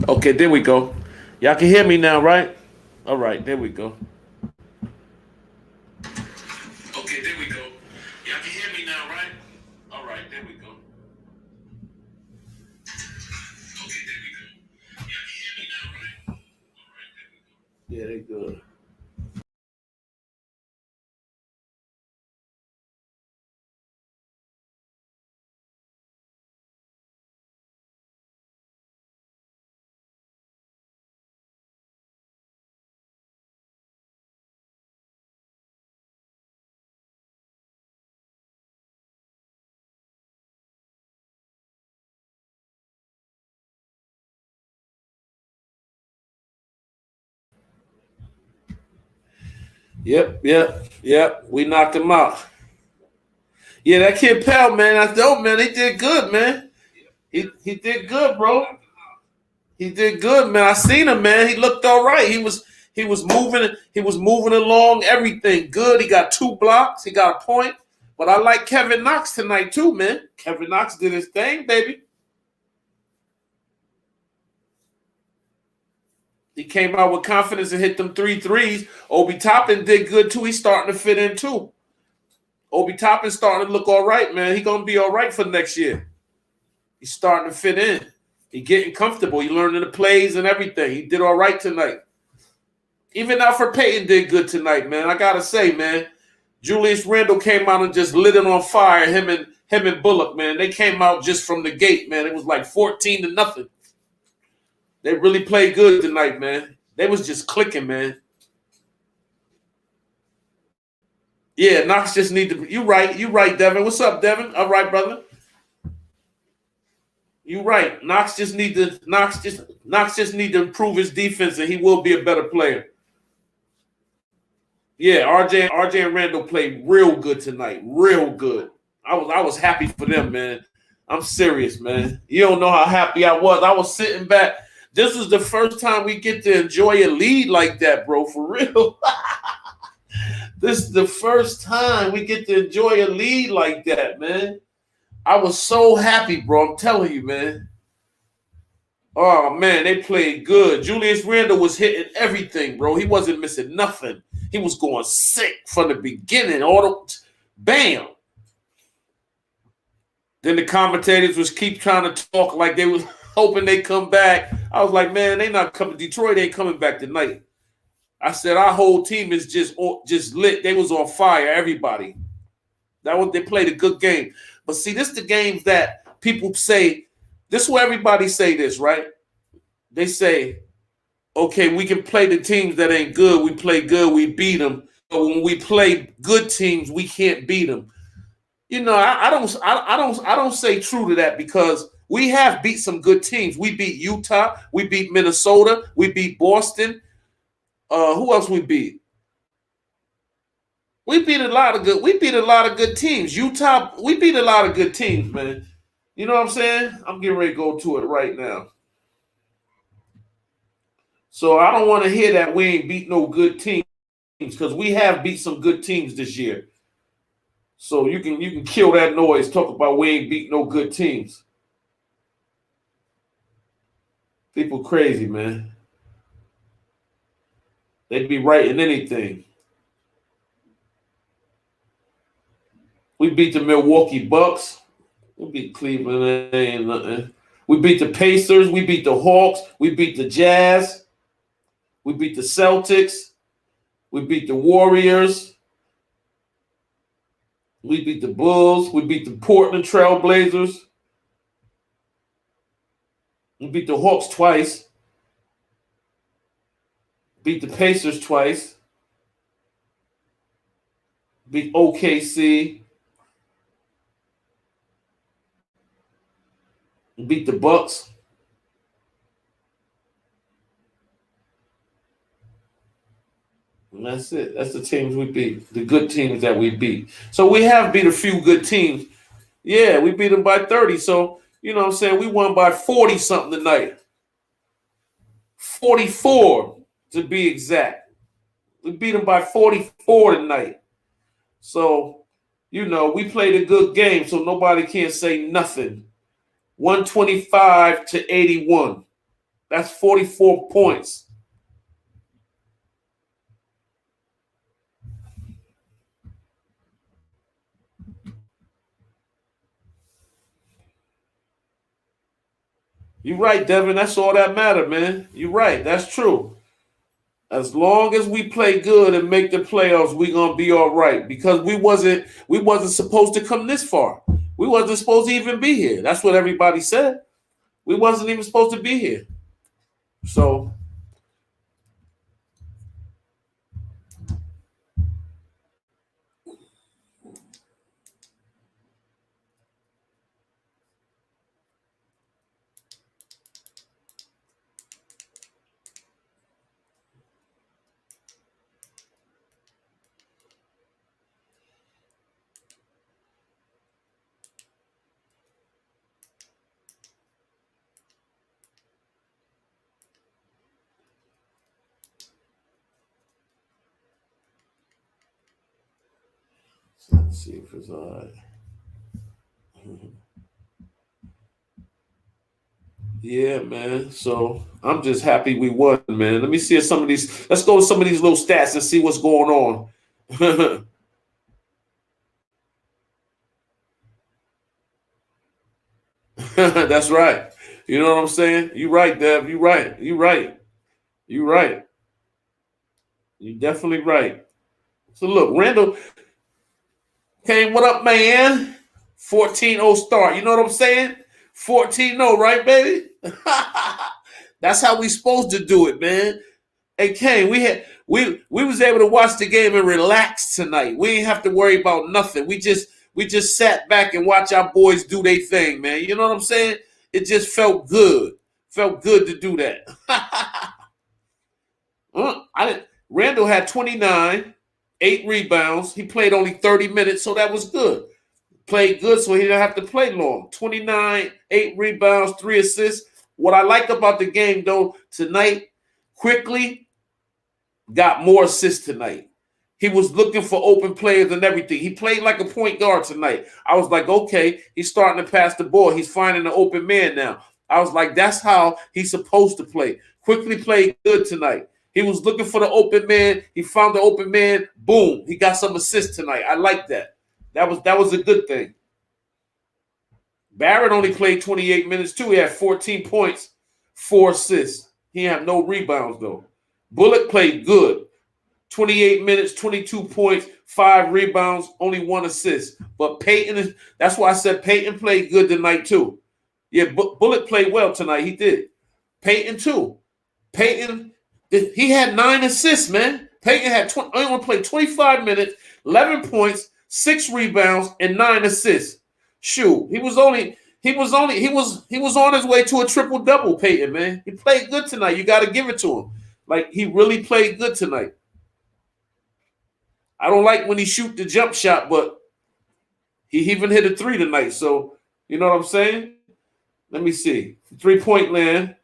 Okay, there we go. Y'all can hear me now, right? All right, there we go. Okay, there we go. Y'all can hear me now, right? All right, there we go. Okay, there we go. Y'all can hear me now, right? All right, there we go. Yeah, they good. Yep. We knocked him out. Yeah, that kid Pal, man, that's dope, man. He did good, man. He did good, bro. He did good, man. I seen him, man. He looked all right. He was moving along, everything good. He got 2 blocks. He got a point. But I like Kevin Knox tonight too, man. Kevin Knox did his thing, baby. He came out with confidence and hit them 3 threes. Obi Toppin did good too. He's starting to fit in too. Obi Toppin's starting to look all right, man. He's gonna be all right for next year. He's starting to fit in. He's getting comfortable. He learning the plays and everything. He did all right tonight. Even Alfred Payton did good tonight, man. I gotta say, man. Julius Randle came out and just lit it on fire. Him and Bullock, man. They came out just from the gate, man. It was like 14-0. They really played good tonight, man. They was just clicking, man. Yeah, Knox just need to. You right, Devin. What's up, Devin? All right, brother. You right. Knox just need to improve his defense, and he will be a better player. Yeah, RJ and Randall played real good tonight. Real good. I was happy for them, man. I'm serious, man. You don't know how happy I was. I was sitting back. This is the first time we get to enjoy a lead like that, bro. For real. This is the first time we get to enjoy a lead like that, man. I was so happy, bro. I'm telling you, man. Oh, man, they played good. Julius Randle was hitting everything, bro. He wasn't missing nothing. He was going sick from the beginning. Bam. Then the commentators was keep trying to talk like they was hoping they come back. I was like, man, they not coming. Detroit ain't coming back tonight. I said our whole team is just lit. They was on fire, everybody. They played a good game. But see, this is the games that people say, this is where everybody say this, right? They say, okay, we can play the teams that ain't good. We play good, we beat them. But when we play good teams, we can't beat them. You know, I don't say true to that because we have beat some good teams. We beat Utah, we beat Minnesota, we beat Boston. Who else we beat? We beat a lot of good teams. Utah, we beat a lot of good teams, man. You know what I'm saying? I'm getting ready to go to it right now. So I don't want to hear that we ain't beat no good teams because we have beat some good teams this year. So you can kill that noise. Talk about we ain't beat no good teams. People crazy, man. They'd be writing anything. We beat the Milwaukee Bucks. We beat Cleveland. Ain't nothing. We beat the Pacers. We beat the Hawks. We beat the Jazz. We beat the Celtics. We beat the Warriors. We beat the Bulls. We beat the Portland Trail Blazers. We beat the Hawks twice. Beat the Pacers twice. Beat OKC. Beat the Bucks. And that's it. That's the teams we beat. The good teams that we beat. So we have beat a few good teams. Yeah, we beat them by 30. So, you know what I'm saying? We won by 40-something tonight. 44 to be exact. We beat them by 44 tonight. So, you know, we played a good game, so nobody can say nothing. 125-81. That's 44 points. You're right, Devin. That's all that matter, man. You're right. That's true. As long as we play good and make the playoffs, we're gonna be all right. Because we wasn't supposed to come this far. We wasn't supposed to even be here. That's what everybody said. We wasn't even supposed to be here. So let's see if it's all right. Yeah, man. So I'm just happy we won, man. Let me see if some of these. Let's go to some of these little stats and see what's going on. That's right. You know what I'm saying? You're right, Dev. You're right. You're right. You're right. You're definitely right. So look, Randall came. What up, man? 14-0 start. You know what I'm saying? 14-0, right, baby? That's how we supposed to do it, man. Hey, Kane, we was able to watch the game and relax tonight. We ain't have to worry about nothing. We just sat back and watch our boys do their thing, man. You know what I'm saying? It just felt good. Felt good to do that. Randall had 29, 8 rebounds. He played only 30 minutes, so that was good. Played good, so he didn't have to play long. 29, 8 rebounds, 3 assists. What I like about the game, though, tonight, quickly got more assists tonight. He was looking for open players and everything. He played like a point guard tonight. I was like, okay, he's starting to pass the ball. He's finding an open man now. I was like, that's how he's supposed to play. Quickly played good tonight. He was looking for the open man. He found the open man. Boom. He got some assists tonight. I like that. That was a good thing. Barrett only played 28 minutes too. He had 14 points, 4 assists. He had no rebounds though. Bullock played good. 28 minutes, 22 points, 5 rebounds, only 1 assist. But Peyton, that's why I said Peyton played good tonight too. Yeah, Bullock played well tonight. He did. Peyton too. Peyton, he had 9 assists, man. Peyton had only played 25 minutes, 11 points, 6 rebounds, and 9 assists. Shoot, he was on his way to a triple double. Peyton, man, he played good tonight. You got to give it to him. Like he really played good tonight. I don't like when he shoot the jump shot, but he even hit a 3 tonight. So you know what I'm saying? Let me see. 3-point land,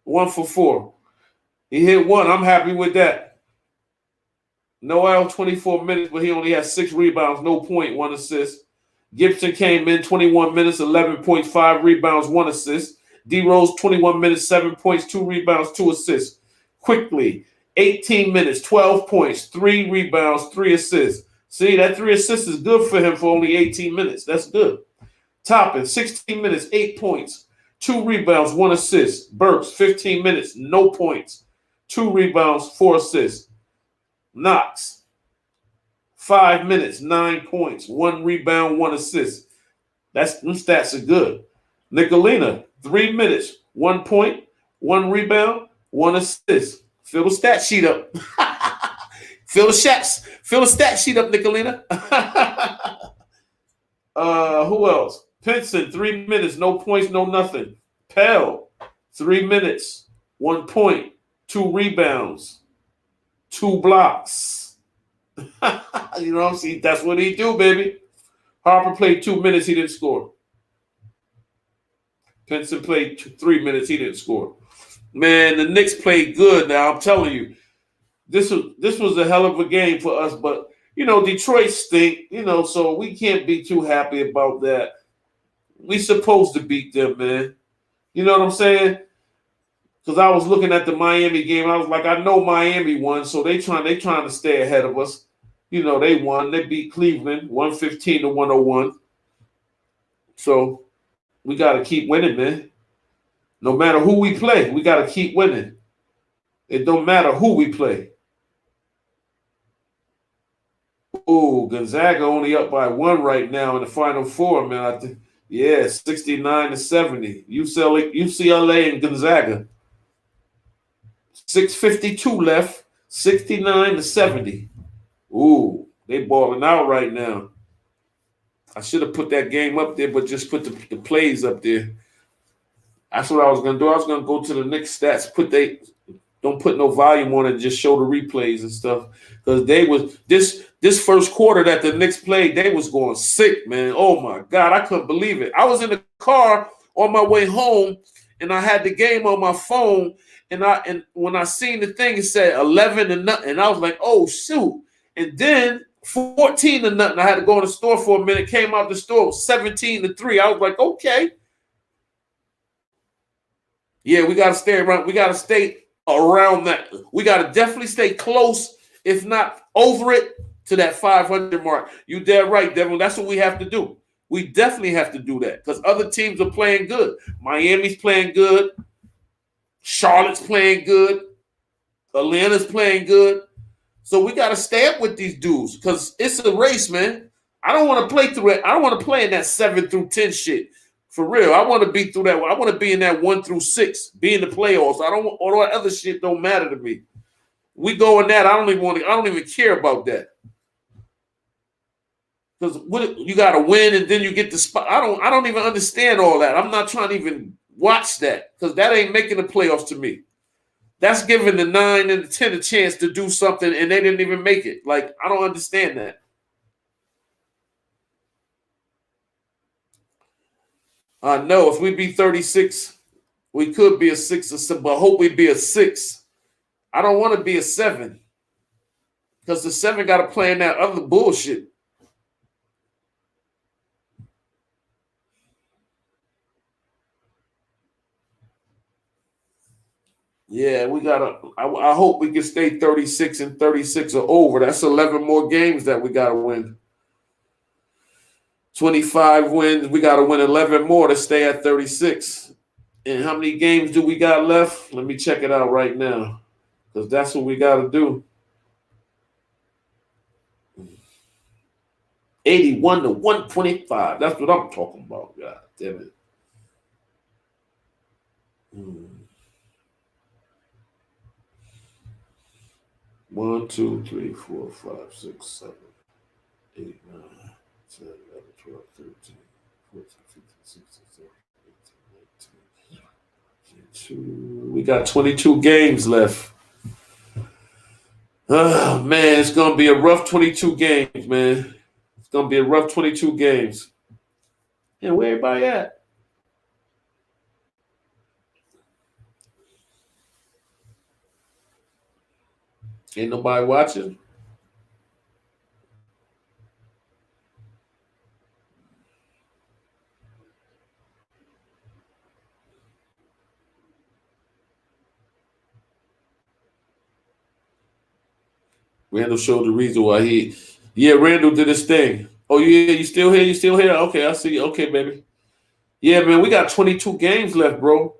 1 for 4. He hit 1. I'm happy with that. Noel, 24 minutes, but he only had 6 rebounds, no point, 1 assist. Gibson came in 21 minutes, 11 points, 5 rebounds, 1 assist. D Rose, 21 minutes, 7 points, 2 rebounds, 2 assists. Quickly, 18 minutes, 12 points, 3 rebounds, 3 assists. See, that 3 assists is good for him for only 18 minutes. That's good. Toppin, 16 minutes, 8 points, 2 rebounds, 1 assist. Burks, 15 minutes, no points, 2 rebounds, 4 assists. Knox, 5 minutes, 9 points, 1 rebound, 1 assist. Them stats are good. Nicolina, 3 minutes, 1 point, 1 rebound, 1 assist. Fill the stat sheet up. Fill the stat sheet up, Nicolina. Who else? Pinson, 3 minutes, no points, no nothing. Pell, 3 minutes, 1 point, 2 rebounds, 2 blocks. You know what I'm saying? That's what he do, baby. Harper played 2 minutes, he didn't score. Pinson played 3 minutes, he didn't score. Man, the Knicks played good now. I'm telling you. This was a hell of a game for us, but you know, Detroit stink, you know, so we can't be too happy about that. We supposed to beat them, man. You know what I'm saying? Because I was looking at the Miami game. I was like, I know Miami won, so they trying to stay ahead of us. You know, they won. They beat Cleveland 115-101. So we got to keep winning, man. No matter who we play, we got to keep winning. It don't matter who we play. Oh, Gonzaga only up by 1 right now in the Final Four, man. I think, yeah, 69-70. UCLA and Gonzaga. 6:52 left. 69-70. Ooh, they balling out right now. I should have put that game up there, but just put the plays up there. That's what I was gonna do. I was gonna go to the Knicks stats. Don't put no volume on it. Just show the replays and stuff. Because they was this first quarter that the Knicks played, they was going sick, man. Oh my God, I couldn't believe it. I was in the car on my way home, and I had the game on my phone. And when I seen the thing, it said 11-0, and I was like, oh shoot. And then 14-0. I had to go in the store for a minute. Came out the store 17-3. I was like, okay. Yeah, we gotta stay around. We gotta stay around that. We got to definitely stay close, if not over it, to that 500 mark. You dead right, Devin. That's what we have to do. We definitely have to do that because other teams are playing good. Miami's playing good. Charlotte's playing good. Atlanta's playing good. So we got to stay up with these dudes because it's a race, man. I don't want to play through it. I don't want to play in that 7 through 10 shit. For real, I want to be through that. I want to be in that 1 through 6, be in the playoffs. I don't. All that other shit don't matter to me. We go in that. I don't even care about that. Because you got to win and then you get the spot. I don't even understand all that. I'm not trying to even watch that because that ain't making the playoffs to me. That's giving the 9 and the 10 a chance to do something and they didn't even make it. Like I don't understand that. I know if we be 36, we could be a 6 or 7, but I hope we be a 6. I don't want to be a 7 because the 7 got to play in that other bullshit. Yeah, we got to – I hope we can stay 36 and 36 or over. That's 11 more games that we got to win. 25 wins. We got to win 11 more to stay at 36. And how many games do we got left? Let me check it out right now because that's what we got to do. 81-125. That's what I'm talking about. God damn it. 1, 2, 3, 4, 5, 6, 7, 8, 9, 10, 11, 12, 13, 14, 15, 16, 17, 18, 19. We got 22 games left. Oh, man, it's going to be a rough 22 games, man. It's going to be a rough 22 games. And where everybody at? Ain't nobody watching? Randall showed the reason why Randall did his thing. Oh, yeah, you still here? You still here? Okay, I see you. Okay, baby. Yeah, man, we got 22 games left, bro.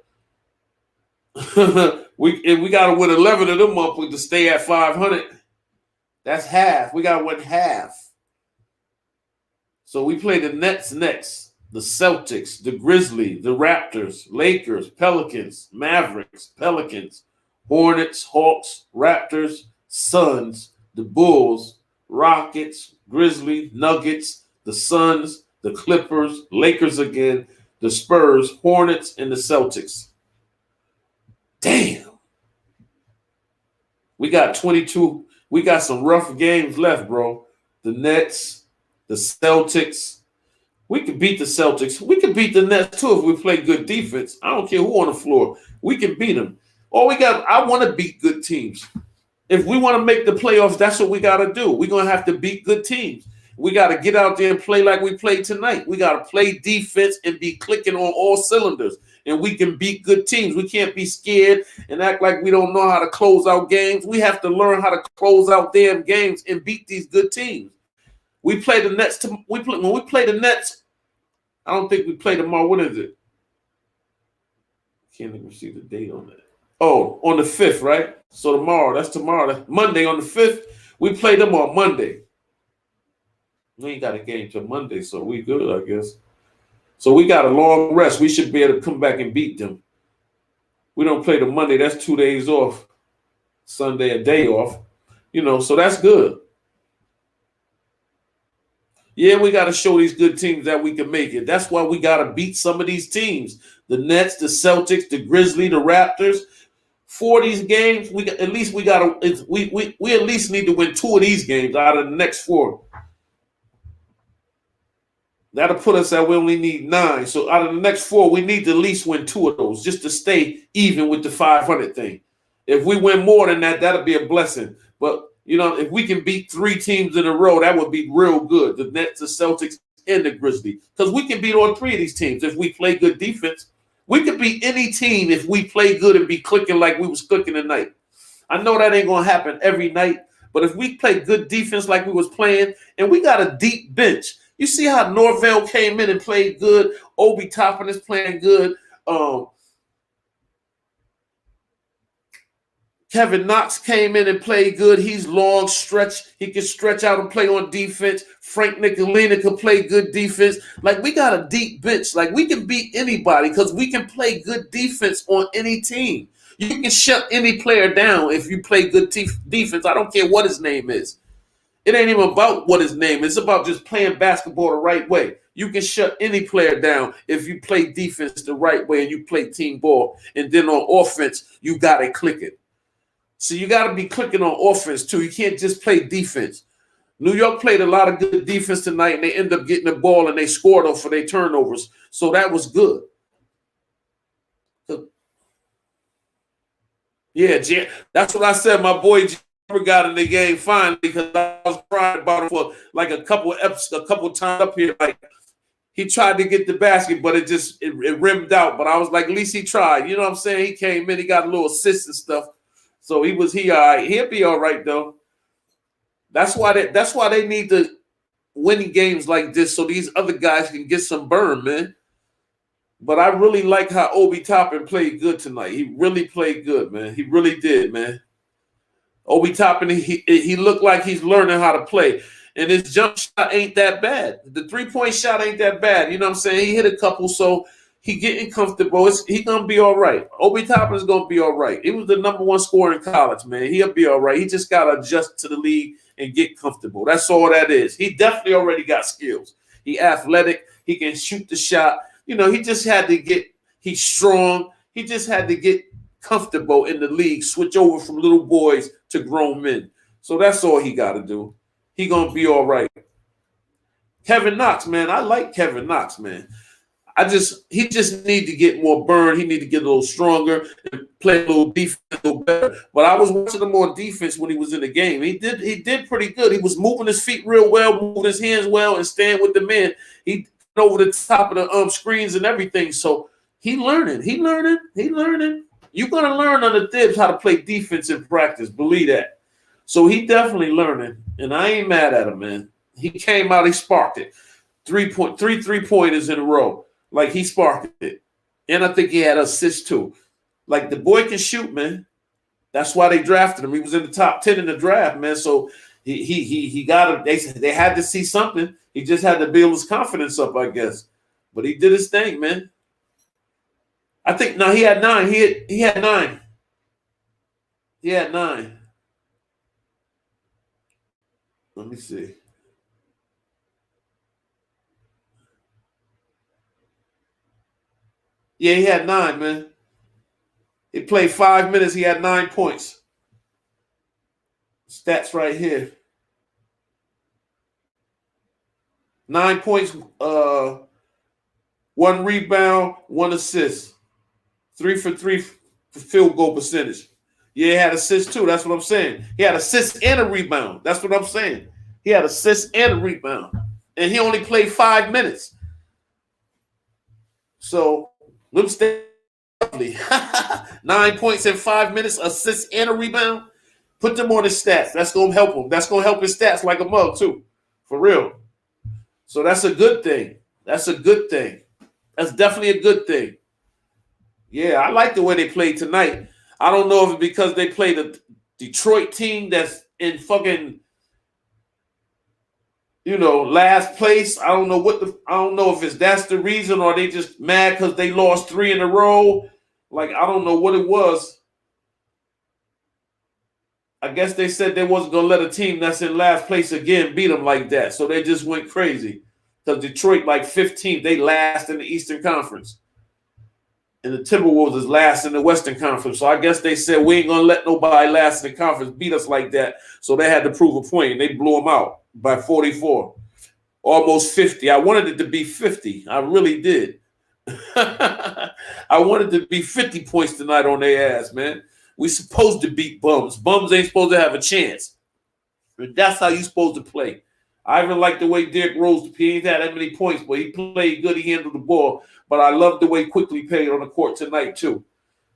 we got to win 11 of them up to stay at 500. That's half. We got to win half. So we play the Nets next, the Celtics, the Grizzlies, the Raptors, Lakers, Pelicans, Mavericks, Pelicans, Hornets, Hawks, Raptors, Suns, the Bulls, Rockets, Grizzlies, Nuggets, the Suns, the Clippers, Lakers again, the Spurs, Hornets, and the Celtics. Damn. We got 22. We got some rough games left, bro. The Nets, the Celtics. We could beat the Celtics. We could beat the Nets, too, if we play good defense. I don't care who on the floor. We can beat them. I want to beat good teams. If we want to make the playoffs, that's what we got to do. We're going to have to beat good teams. We got to get out there and play like we played tonight. We got to play defense and be clicking on all cylinders. and we can beat good teams. We can't be scared and act like we don't know how to close out games. We have to learn how to close out damn games and beat these good teams. We play the Nets. When we play the Nets, I don't think we play tomorrow. When is it? Can't even see the date on that. Oh, on the 5th, right? So tomorrow, that's Monday on the 5th. We play them on Monday. We ain't got a game till Monday, so we good, I guess. So we got a long rest. We should be able to come back and beat them. We don't play the Monday. That's 2 days off. Sunday, a day off. So that's good. Yeah, we got to show these good teams that we can make it. That's why we got to beat some of these teams. The Nets, the Celtics, the Grizzlies, the Raptors. 4 of these games, we at least need to win 2 of these games out of the next 4. That'll put us at we only need 9. So out of the next 4, we need to at least win 2 of those just to stay even with the 500 thing. If we win more than that, that'll be a blessing. But, if we can beat 3 teams in a row, that would be real good. The Nets, the Celtics, and the Grizzlies. Because we can beat all 3 of these teams if we play good defense. We could beat any team if we play good and be clicking like we was clicking tonight. I know that ain't going to happen every night. But if we play good defense like we was playing, and we got a deep bench. You see how Norvell came in and played good. Obi Toppin is playing good. Kevin Knox came in and played good. He's long stretch. He can stretch out and play on defense. Frank Nicolina can play good defense. Like, we got a deep bench. Like, we can beat anybody because we can play good defense on any team. You can shut any player down if you play good defense. I don't care what his name is. It ain't even about what his name is. It's about just playing basketball the right way. You can shut any player down if you play defense the right way and you play team ball. And then on offense, you got it clicking. So you got to be clicking on offense, too. You can't just play defense. New York played a lot of good defense tonight, and they end up getting the ball, and they scored off for their turnovers. So that was good. Yeah, that's what I said. My boy got in the game finally because I was crying about it for like a couple times up here. Like, he tried to get the basket, but it rimmed out. But I was like, at least he tried. You know what I'm saying? He came in, he got a little assist and stuff. So he all right. He'll be all right though. That's why they need to win games like this so these other guys can get some burn, man. But I really like how Obi Toppin played good tonight. He really played good, man. He really did, man. Obi Toppin, he looked like he's learning how to play. And his jump shot ain't that bad. The 3-point shot ain't that bad. You know what I'm saying? He hit a couple, so he getting comfortable. He going to be all right. Obi Toppin is going to be all right. He was the #1 scorer in college, man. He'll be all right. He just got to adjust to the league and get comfortable. That's all that is. He definitely already got skills. He athletic. He can shoot the shot. He just had to he's strong. He just had to get comfortable in the league, switch over from little boys to grown men. So that's all he got to do. He going to be all right. Kevin Knox, man. I like Kevin Knox, man. He just need to get more burn. He need to get a little stronger and play a little defense a little better. But I was watching him on defense when he was in the game. He did pretty good. He was moving his feet real well, moving his hands well, and staying with the man. He over the top of the screens and everything. So he learning. You're gonna learn under Thibs how to play defense in practice. Believe that. So he definitely learning, and I ain't mad at him, man. He came out, he sparked it. 3 3-pointers in a row. Like, he sparked it. And I think he had assists too. Like, the boy can shoot, man. That's why they drafted him. He was in the top 10 in the draft, man. So he got it. They had to see something. He just had to build his confidence up, I guess. But he did his thing, man. I think he had 9. He had 9. He had 9. Let me see. Yeah, he had 9, man. He played 5 minutes. He had 9 points. Stats right here. 9 points, 1 rebound, 1 assist. 3 for 3 for field goal percentage. Yeah, he had assists too. That's what I'm saying. He had assists and a rebound. That's what I'm saying. He had assists and a rebound. And he only played 5 minutes. So, them stats lovely. 9 points in 5 minutes, assists and a rebound. Put them on his stats. That's going to help him. That's going to help his stats like a mug, too. For real. So that's a good thing. That's a good thing. That's definitely a good thing. Yeah, I like the way they played tonight. I don't know if it's because they played a Detroit team that's in fucking, last place. I don't know if that's the reason, or they just mad because they lost 3 in a row. Like, I don't know what it was. I guess they said they wasn't going to let a team that's in last place again beat them like that. So they just went crazy. Because Detroit, like 15th, they last in the Eastern Conference. And the Timberwolves is last in the Western Conference. So I guess they said, we ain't going to let nobody last in the conference beat us like that. So they had to prove a point. And they blew them out by 44. Almost 50. I wanted it to be 50. I really did. I wanted to be 50 points tonight on their ass, man. We supposed to beat bums. Bums ain't supposed to have a chance. But that's how you supposed to play. I even like the way Derrick Rose, he ain't had that many points, but he played good. He handled the ball. But I love the way Quickly played on the court tonight, too.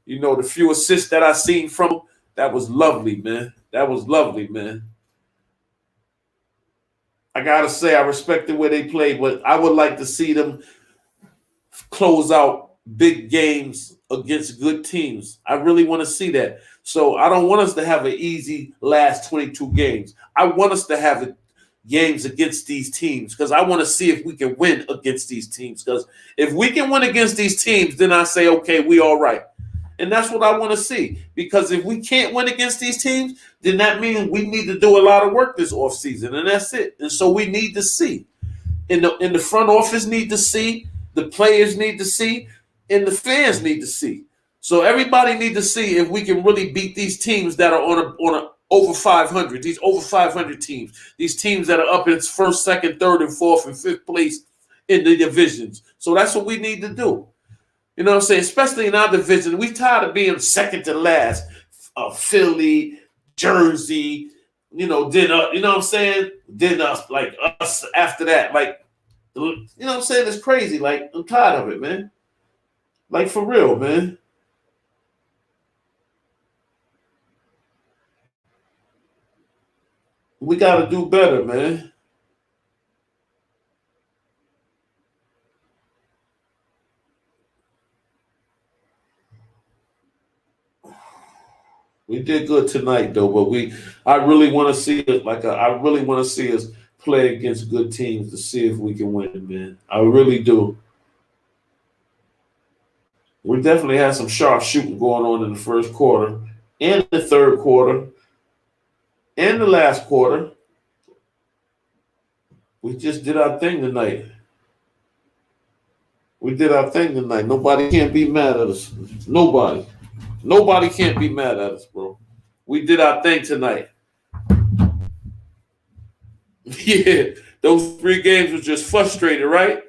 The few assists that I seen from him, that was lovely, man. That was lovely, man. I got to say, I respect the way they played, but I would like to see them close out big games against good teams. I really want to see that. So I don't want us to have an easy last 22 games. I want us to have games against these teams because I want to see if we can win against these teams. Because if we can win against these teams, then I say, okay, we all right. And that's what I want to see. Because if we can't win against these teams, then that means we need to do a lot of work this offseason. And that's it. And so we need to see. In the front office need to see. The players need to see. And the fans need to see. So everybody need to see if we can really beat these teams that are on a over 500. These over 500 teams. These teams that are up in first, second, third, and fourth, and fifth place in the divisions. So that's what we need to do. You know what I'm saying? Especially in our division. We tired of being second to last. Philly, Jersey, then you know what I'm saying? Then us, like us after that. Like, you know what I'm saying? It's crazy. Like, I'm tired of it, man. Like, for real, man. We got to do better, man. We did good tonight, though, but I really want to see it. I really want to see us play against good teams to see if we can win, man. I really do. We definitely had some sharp shooting going on in the first quarter, and the third quarter, and the last quarter. We just did our thing tonight. We did our thing tonight. Nobody can't be mad at us. Nobody. Nobody can't be mad at us, bro. We did our thing tonight. Yeah, those 3 games was just frustrated, right?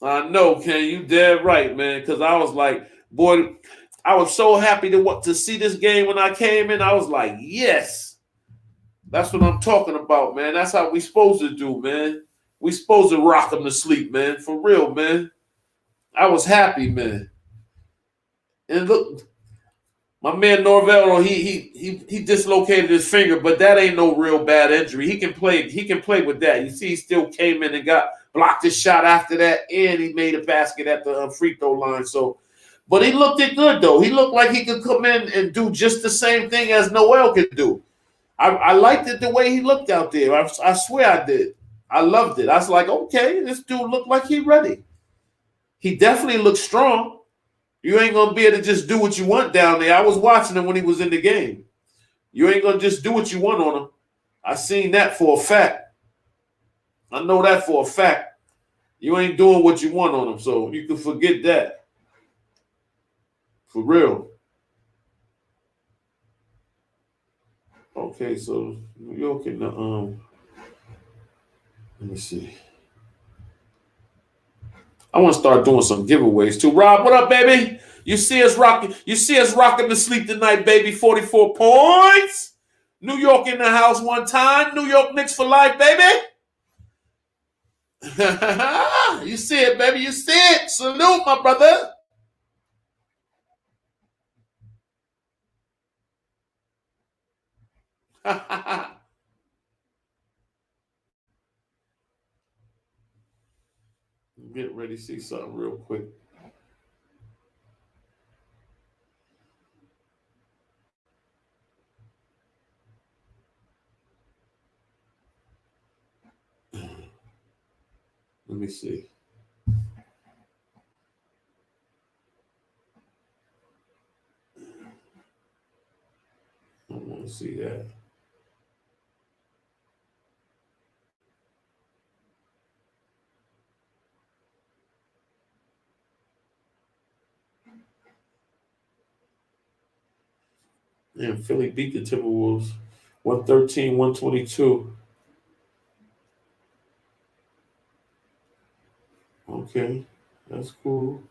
I know, Ken. You dead right, man. Because I was like, boy, I was so happy to see this game when I came in. I was like, yes. That's what I'm talking about, man. That's how we supposed to do, man. We supposed to rock them to sleep, man. For real, man. I was happy, man. And look, my man Norvell, he dislocated his finger, but that ain't no real bad injury. He can play. He can play with that. You see, he still came in and blocked his shot after that, and he made a basket at the free throw line. So, but he looked it good though. He looked like he could come in and do just the same thing as Noel could do. I liked it the way he looked out there. I swear I did. I loved it. I was like, okay, this dude looked like he ready. He definitely looked strong. You ain't going to be able to just do what you want down there. I was watching him when he was in the game. You ain't going to just do what you want on him. I seen that for a fact. I know that for a fact. You ain't doing what you want on him, so you can forget that. For real. Okay, so New York in the let me see. I want to start doing some giveaways too. Rob, what up, baby? You see us rocking to sleep tonight, baby. 44 points. New York in the house one time. New York Knicks for life, baby. You see it, baby. You see it. Salute, my brother. Get ready to see something real quick. Let me see. I want to see that. Yeah, Philly beat the Timberwolves 113-122. Okay, that's cool.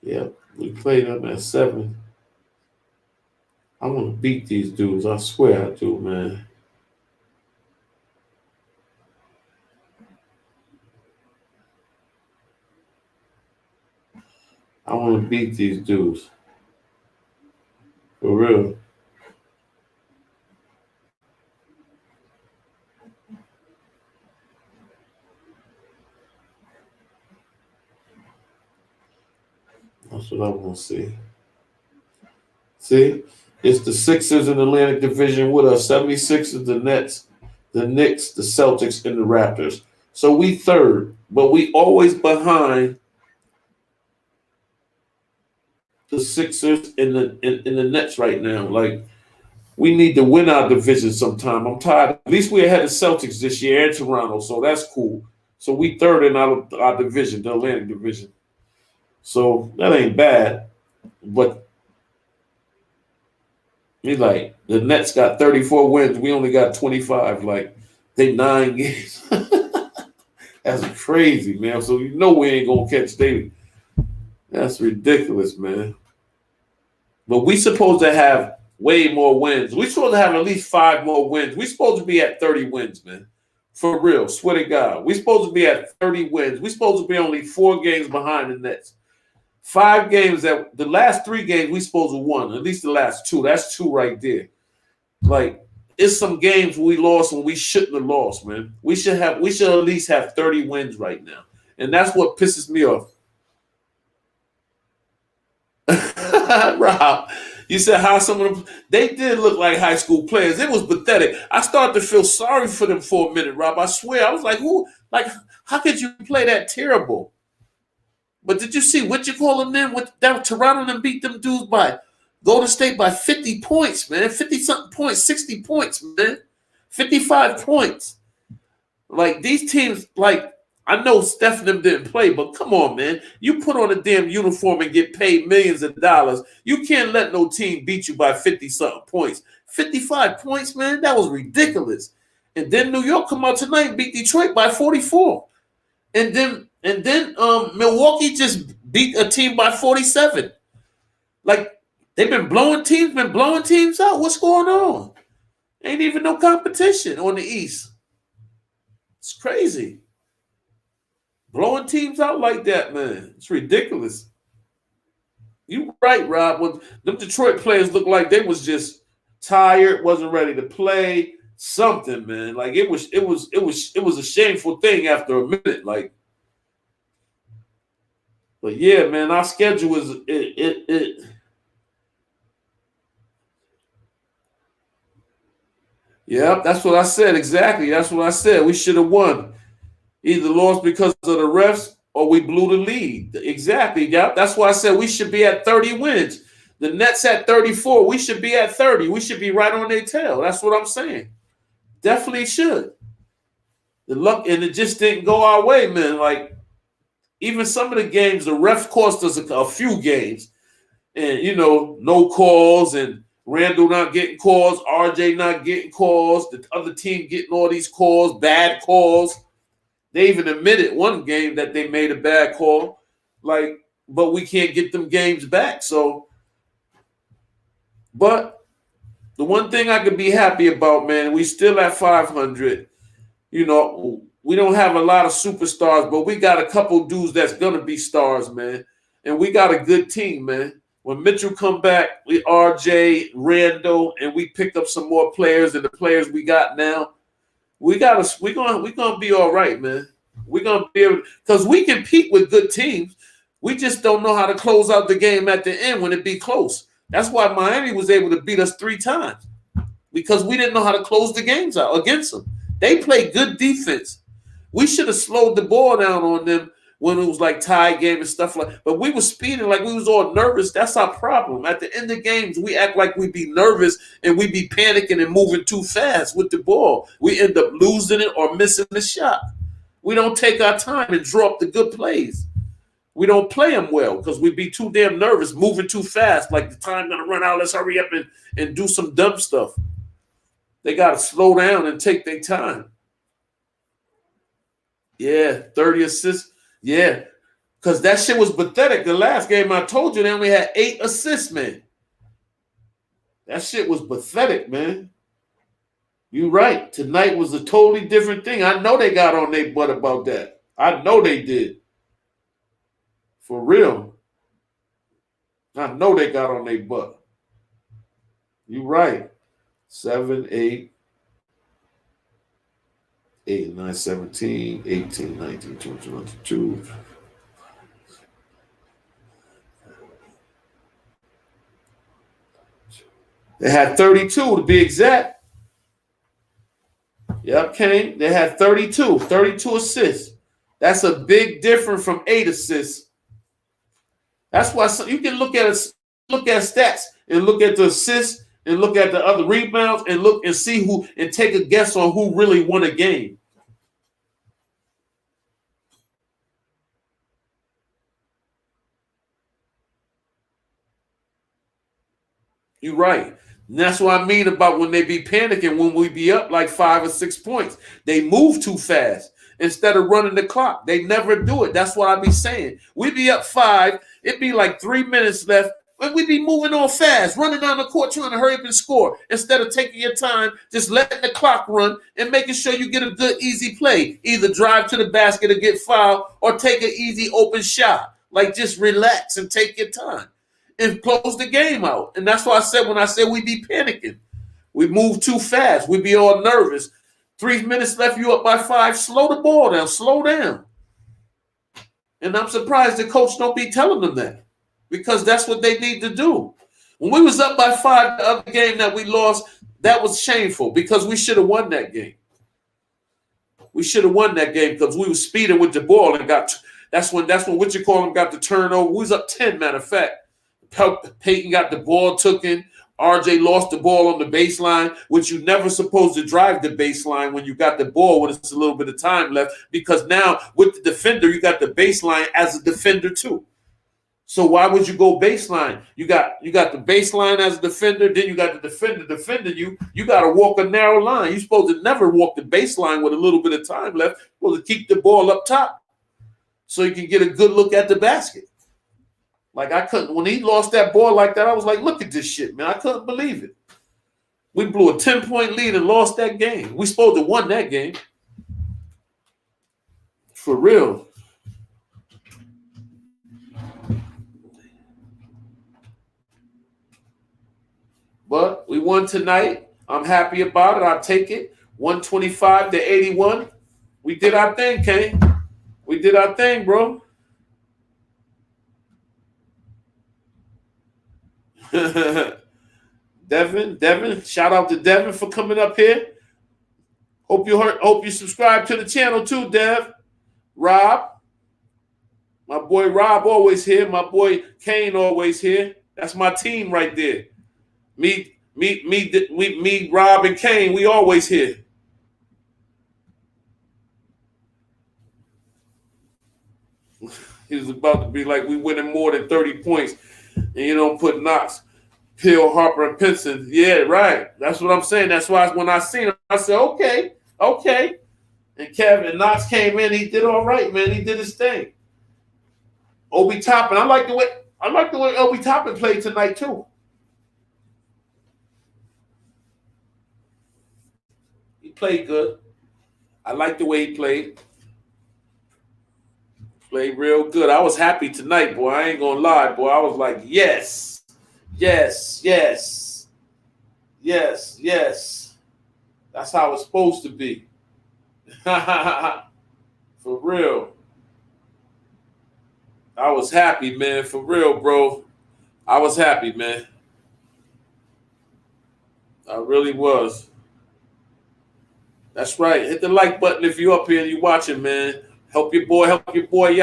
Yeah, we played them at 7. I want to beat these dudes. I swear I do, man. I want to beat these dudes. For real. That's what I want to see. See? It's the Sixers in the Atlantic Division with us. 76ers, the Nets, the Knicks, the Celtics, and the Raptors. So we third, but we always behind the Sixers and the Nets right now. Like, we need to win our division sometime. I'm tired. At least we ahead of Celtics this year and Toronto, so that's cool. So we third in our division, the Atlantic Division. So that ain't bad. But we like the Nets got 34 wins. We only got 25. Like they 9 games. That's crazy, man. So you know we ain't gonna catch David. That's ridiculous, man. But we supposed to have way more wins. We supposed to have at least 5 more wins. We supposed to be at 30 wins, man. For real, swear to God. We supposed to be at 30 wins. We supposed to be only 4 games behind the Nets. 5 games that the last 3 games we supposed to won. At least the last 2. That's 2 right there. Like it's some games we lost when we shouldn't have lost, man. We should at least have 30 wins right now. And that's what pisses me off. Rob, you said how some of them they did look like high school players. It was pathetic. I started to feel sorry for them for a minute, Rob. I swear. I was like, who like how could you play that terrible? But did you see what you call them then? What that Toronto and beat them dudes by Golden State by 50 points, man. 50 something points, 60 points, man. 55 points. Like these teams, like I know Steph and them didn't play, but come on, man. You put on a damn uniform and get paid millions of dollars. You can't let no team beat you by 50-something points. 55 points, man. That was ridiculous. And then New York come out tonight and beat Detroit by 44. And then Milwaukee just beat a team by 47. Like they've been blowing teams out. What's going on? Ain't even no competition on the East. It's crazy. Blowing teams out like that, man. It's ridiculous. You right, Rob. When them Detroit players looked like they was just tired, wasn't ready to play. Something, man. Like it was a shameful thing after a minute. Like, but yeah, man, our schedule is it. Yeah, that's what I said. Exactly. That's what I said. We should have won. Either lost because of the refs or we blew the lead. Exactly. Yeah. That's why I said we should be at 30 wins. The Nets at 34. We should be at 30. We should be right on their tail. That's what I'm saying. Definitely should. The luck, and it just didn't go our way, man. Like, even some of the games, the refs cost us a few games. And, no calls and Randall not getting calls, RJ not getting calls, the other team getting all these calls, bad calls. They even admitted one game that they made a bad call, but we can't get them games back. So, but the one thing I could be happy about, man, we still at 500. You know, we don't have a lot of superstars, but we got a couple dudes that's gonna be stars, man. And we got a good team, man. When Mitchell come back, we RJ, Randall, and we pick up some more players and the players we got now. We're gonna be all right, man. We're gonna be able because we compete with good teams. We just don't know how to close out the game at the end when it be close. That's why Miami was able to beat us 3 times because we didn't know how to close the games out against them. They play good defense. We should have slowed the ball down on them when it was like tie game and stuff like. But we were speeding like we was all nervous. That's our problem. At the end of games, we act like we be nervous and we be panicking and moving too fast with the ball. We end up losing it or missing the shot. We don't take our time and draw up the good plays. We don't play them well because we be too damn nervous, moving too fast. Like the time gonna run out. Let's hurry up and do some dumb stuff. They got to slow down and take their time. Yeah, 30 assists. Yeah, because that shit was pathetic. The last game I told you, they only had 8 assists, man. That shit was pathetic, man. You right. Tonight was a totally different thing. I know they got on their butt about that. I know they did. For real. I know they got on their butt. You right. 7, 8, 8, 9, 17, 18, 19, 20, 22. They had 32 to be exact. Yep, Kane. They had 32 assists. That's a big difference from 8 assists. That's why you can look at stats and look at the assists and look at the other rebounds and look and see who and take a guess on who really won a game. You're right. And that's what I mean about when they be panicking when we be up like 5 or 6 points. They move too fast instead of running the clock. They never do it. That's what I be saying. We be up 5. It be like 3 minutes left. And we be moving on fast, running down the court trying to hurry up and score instead of taking your time, just letting the clock run and making sure you get a good, easy play. Either drive to the basket or get fouled or take an easy open shot. Like just relax and take your time and close the game out. And that's why I said when I said we be panicking, we move too fast. We be all nervous. 3 minutes left, you up by 5. Slow the ball down. Slow down. And I'm surprised the coach don't be telling them that because that's what they need to do. When we was up by 5 the other game that we lost, that was shameful because we should have won that game. We should have won that game because we were speeding with the ball and got that's when what you call them got the turnover. We was up 10, matter of fact. Peyton got the ball taken. RJ lost the ball on the baseline, which you're never supposed to drive the baseline when you got the ball when it's a little bit of time left, because now with the defender, you got the baseline as a defender too. So why would you go baseline? You got the baseline as a defender, then you got the defender defending you. You got to walk a narrow line. You're supposed to never walk the baseline with a little bit of time left. You're supposed to keep the ball up top so you can get a good look at the basket. Like I couldn't, when he lost that ball like that, I was like, look at this shit, man. I couldn't believe it. We blew a 10-point lead and lost that game. We supposed to won that game. For real. But we won tonight. I'm happy about it. I'll take it. 125-81. We did our thing, Kane. We did our thing, bro. Devin, shout out to Devin for coming up here. Hope you subscribe to the channel too, Dev. Rob, my boy Rob always here. My boy Kane always here. That's my team right there. Me, Rob and Kane, we always here. He was about to be like, we winning more than 30 points, and you don't put Knox, Hill, Harper, and Pinson. Yeah, right. That's what I'm saying. That's why when I seen him, I said, okay. And Kevin Knox came in. He did all right, man. He did his thing. Obi Toppin. I like the way Obi Toppin played tonight too. He played good. I like the way he played. Played real good. I was happy tonight, boy. I ain't gonna lie, boy. I was like, yes, yes, yes, yes, yes. That's how it's supposed to be. For real. I was happy, man. For real, bro. I was happy, man. I really was. That's right. Hit the like button if you're up here and you're watching, man. Help your boy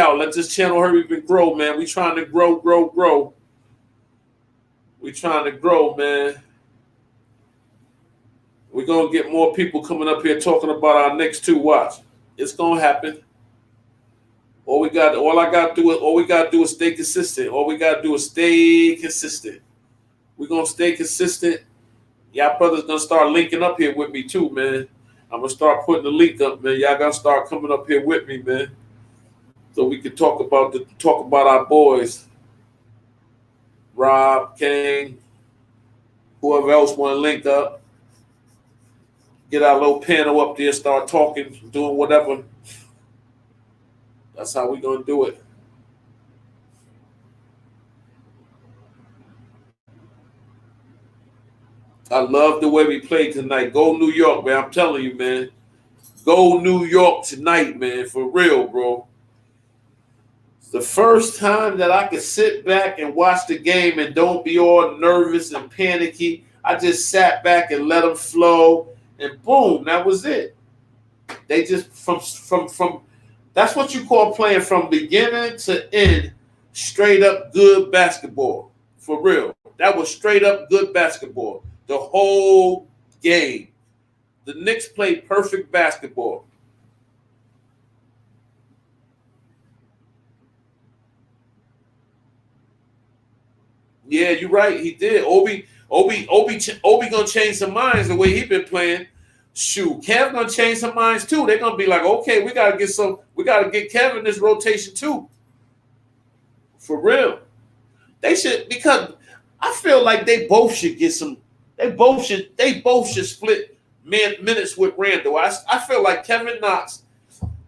out. Let this channel hurry up and grow, man. We trying to grow, grow, grow. We trying to grow, man. We're gonna get more people coming up here talking about our Knicks too. Watch. It's gonna happen. All we gotta do is stay consistent. All we gotta do is stay consistent. We're gonna stay consistent. Y'all brothers gonna start linking up here with me too, man. I'm gonna start putting the link up, man. Y'all gotta start coming up here with me, man, so we can talk about our boys, Rob, Kane, whoever else want to link up. Get our little panel up there, start talking, doing whatever. That's how we gonna do it. I love the way we played tonight. Go New York, man. I'm telling you, man. Go New York tonight, man. For real, bro. It's the first time that I could sit back and watch the game and don't be all nervous and panicky. I just sat back and let them flow, and boom, that was it. They just from that's what you call playing from beginning to end, straight up good basketball. For real. That was straight up good basketball. The whole game. The Knicks played perfect basketball. Yeah, you're right. He did. Obi gonna change some minds the way he been playing. Shoot, Kev gonna change some minds too. They're gonna be like, okay, we gotta get Kevin this rotation too. For real. They should, because I feel like they both should get some. They both should split minutes with Randall. I feel like Kevin Knox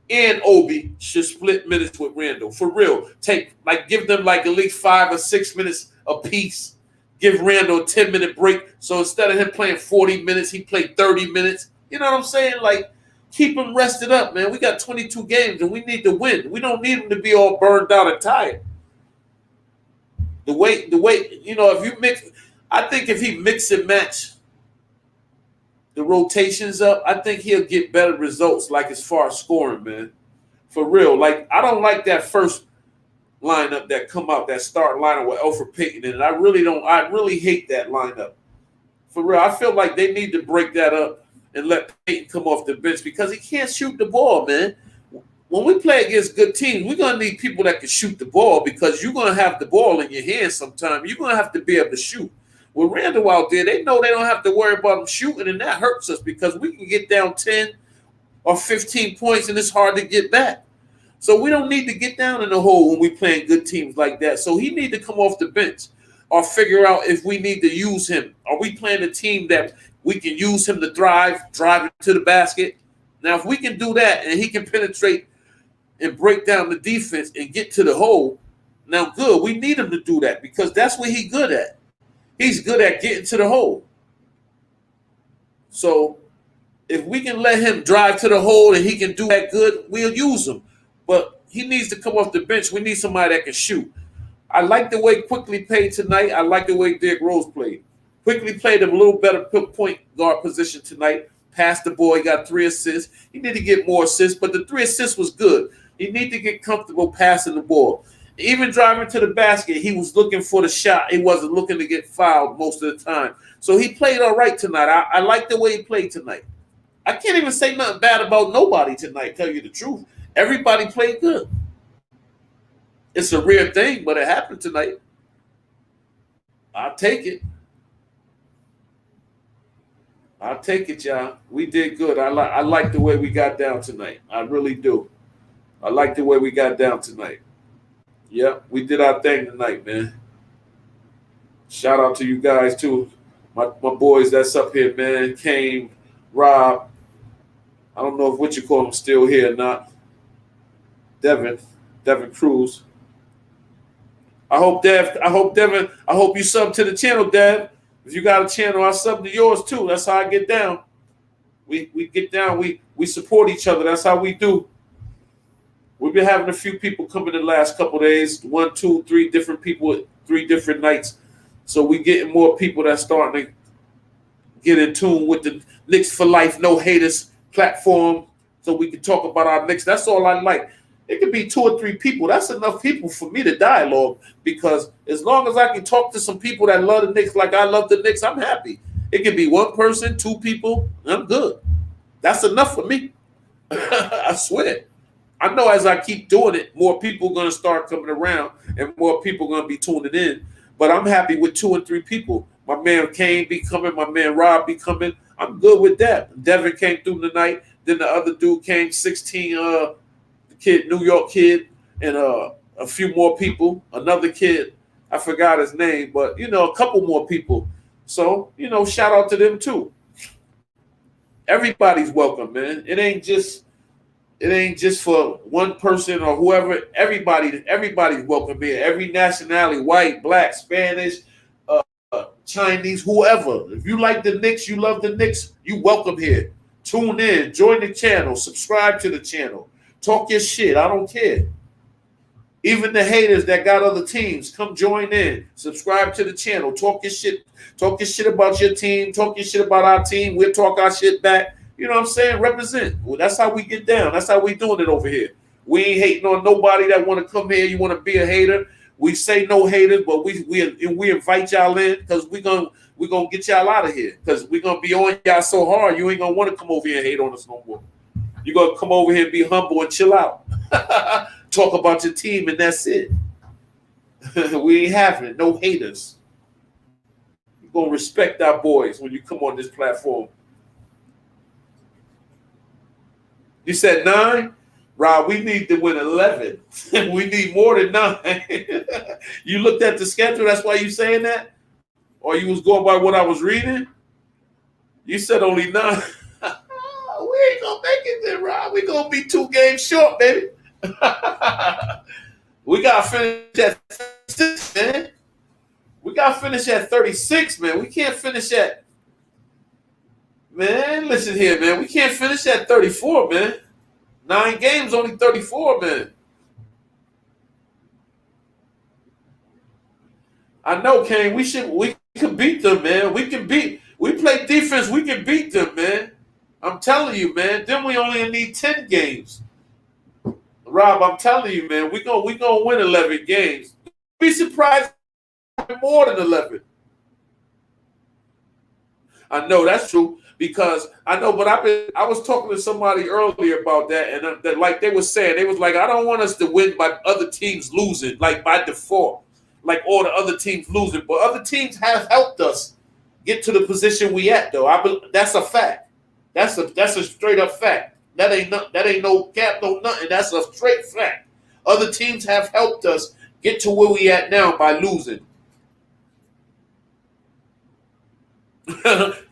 and Obi should split minutes with Randall. For real. Give them like at least 5 or 6 minutes apiece. Give Randall a 10-minute break. So instead of him playing 40 minutes, he played 30 minutes. You know what I'm saying? Like, keep him rested up, man. We got 22 games and we need to win. We don't need him to be all burned out and tired. The way, if you mix, I think if he mix and match the rotations up, I think he'll get better results, like as far as scoring, man. For real. Like, I don't like that first lineup that come out, that start lineup with Elfrid Payton in it. I really hate that lineup. For real. I feel like they need to break that up and let Payton come off the bench because he can't shoot the ball, man. When we play against good teams, we're going to need people that can shoot the ball because you're going to have the ball in your hands sometime. You're going to have to be able to shoot. With Randall out there, they know they don't have to worry about him shooting, and that hurts us because we can get down 10 or 15 points, and it's hard to get back. So we don't need to get down in the hole when we playing good teams like that. So he need to come off the bench or figure out if we need to use him. Are we playing a team that we can use him to drive it to the basket? Now, if we can do that and he can penetrate and break down the defense and get to the hole, now good. We need him to do that because that's what he's good at. He's good at getting to the hole. So if we can let him drive to the hole and he can do that good, we'll use him. But he needs to come off the bench. We need somebody that can shoot. I like the way Quickly played tonight. I like the way Derrick Rose played. Quickly played a little better point guard position tonight. Passed the ball. He got 3 assists. He need to get more assists, but the 3 assists was good. He need to get comfortable passing the ball. Even driving to the basket, he was looking for the shot. He wasn't looking to get fouled most of the time. So he played all right tonight. I like the way he played tonight. I can't even say nothing bad about nobody tonight, tell you the truth. Everybody played good. It's a rare thing, but it happened tonight. I'll take it. I'll take it, y'all. We did good. I like the way we got down tonight. I really do. I like the way we got down tonight. Yeah, we did our thing tonight, man. Shout out to you guys, too. My boys that's up here, man. Kane, Rob. I don't know if what you call him still here or not. Devin Cruz. I hope you sub to the channel, Dev. If you got a channel, I sub to yours too. That's how I get down. We get down. We support each other. That's how we do. We've been having a few people come in the last couple of days. 1, 2, 3 different people, 3 different nights. So we getting more people that's starting to get in tune with the Knicks for Life, No Haters platform, so we can talk about our Knicks. That's all I like. It could be 2 or 3 people. That's enough people for me to dialogue, because as long as I can talk to some people that love the Knicks like I love the Knicks, I'm happy. It could be 1 person, 2 people, I'm good. That's enough for me. I swear. I know as I keep doing it, more people are going to start coming around and more people are going to be tuning in. But I'm happy with 2 and 3 people. My man Kane be coming. My man Rob be coming. I'm good with that. Devin came through tonight. Then the other dude came, 16, kid, New York kid, and a few more people. Another kid, I forgot his name, but, a couple more people. So, shout out to them too. Everybody's welcome, man. It ain't just for one person or whoever. Everybody's welcome here. Every nationality, white, black, Spanish, Chinese, whoever. If you like the Knicks, you love the Knicks, you welcome here. Tune in, join the channel, subscribe to the channel. Talk your shit. I don't care. Even the haters that got other teams, come join in. Subscribe to the channel. Talk your shit. Talk your shit about your team. Talk your shit about our team. We'll talk our shit back. You know what I'm saying? Represent. Well, that's how we get down. That's how we doing it over here. We ain't hating on nobody that want to come here. You want to be a hater. We say no haters, but we invite y'all in, because we gonna get y'all out of here, because we gonna be on y'all so hard you ain't gonna want to come over here and hate on us no more. You gonna come over here and be humble and chill out. Talk about your team and that's it. We ain't having it. No haters. You're gonna respect our boys when you come on this platform. You said 9? Rob, we need to win 11. We need more than 9. You looked at the schedule, that's why you saying that? Or you was going by what I was reading? You said only 9. We ain't gonna make it then, Rob. We gonna be 2 games short, baby. We gotta finish at 36, man. We gotta finish at 36, man. We can't finish at, man, listen here, man. We can't finish at 34, man. 9 games, only 34, man. I know, Kane. We can beat them, man. We play defense. We can beat them, man. I'm telling you, man. Then we only need 10 games. Rob, I'm telling you, man. We gonna win 11 games. Be surprised more than 11. I know that's true, because I know, but I was talking to somebody earlier about that, and that, like they were saying, they was like, I don't want us to win by other teams losing, like by default, like all the other teams losing. But other teams have helped us get to the position we at, though. That's a fact. That's a straight up fact. That ain't no cap, no nothing. That's a straight fact. Other teams have helped us get to where we at now by losing.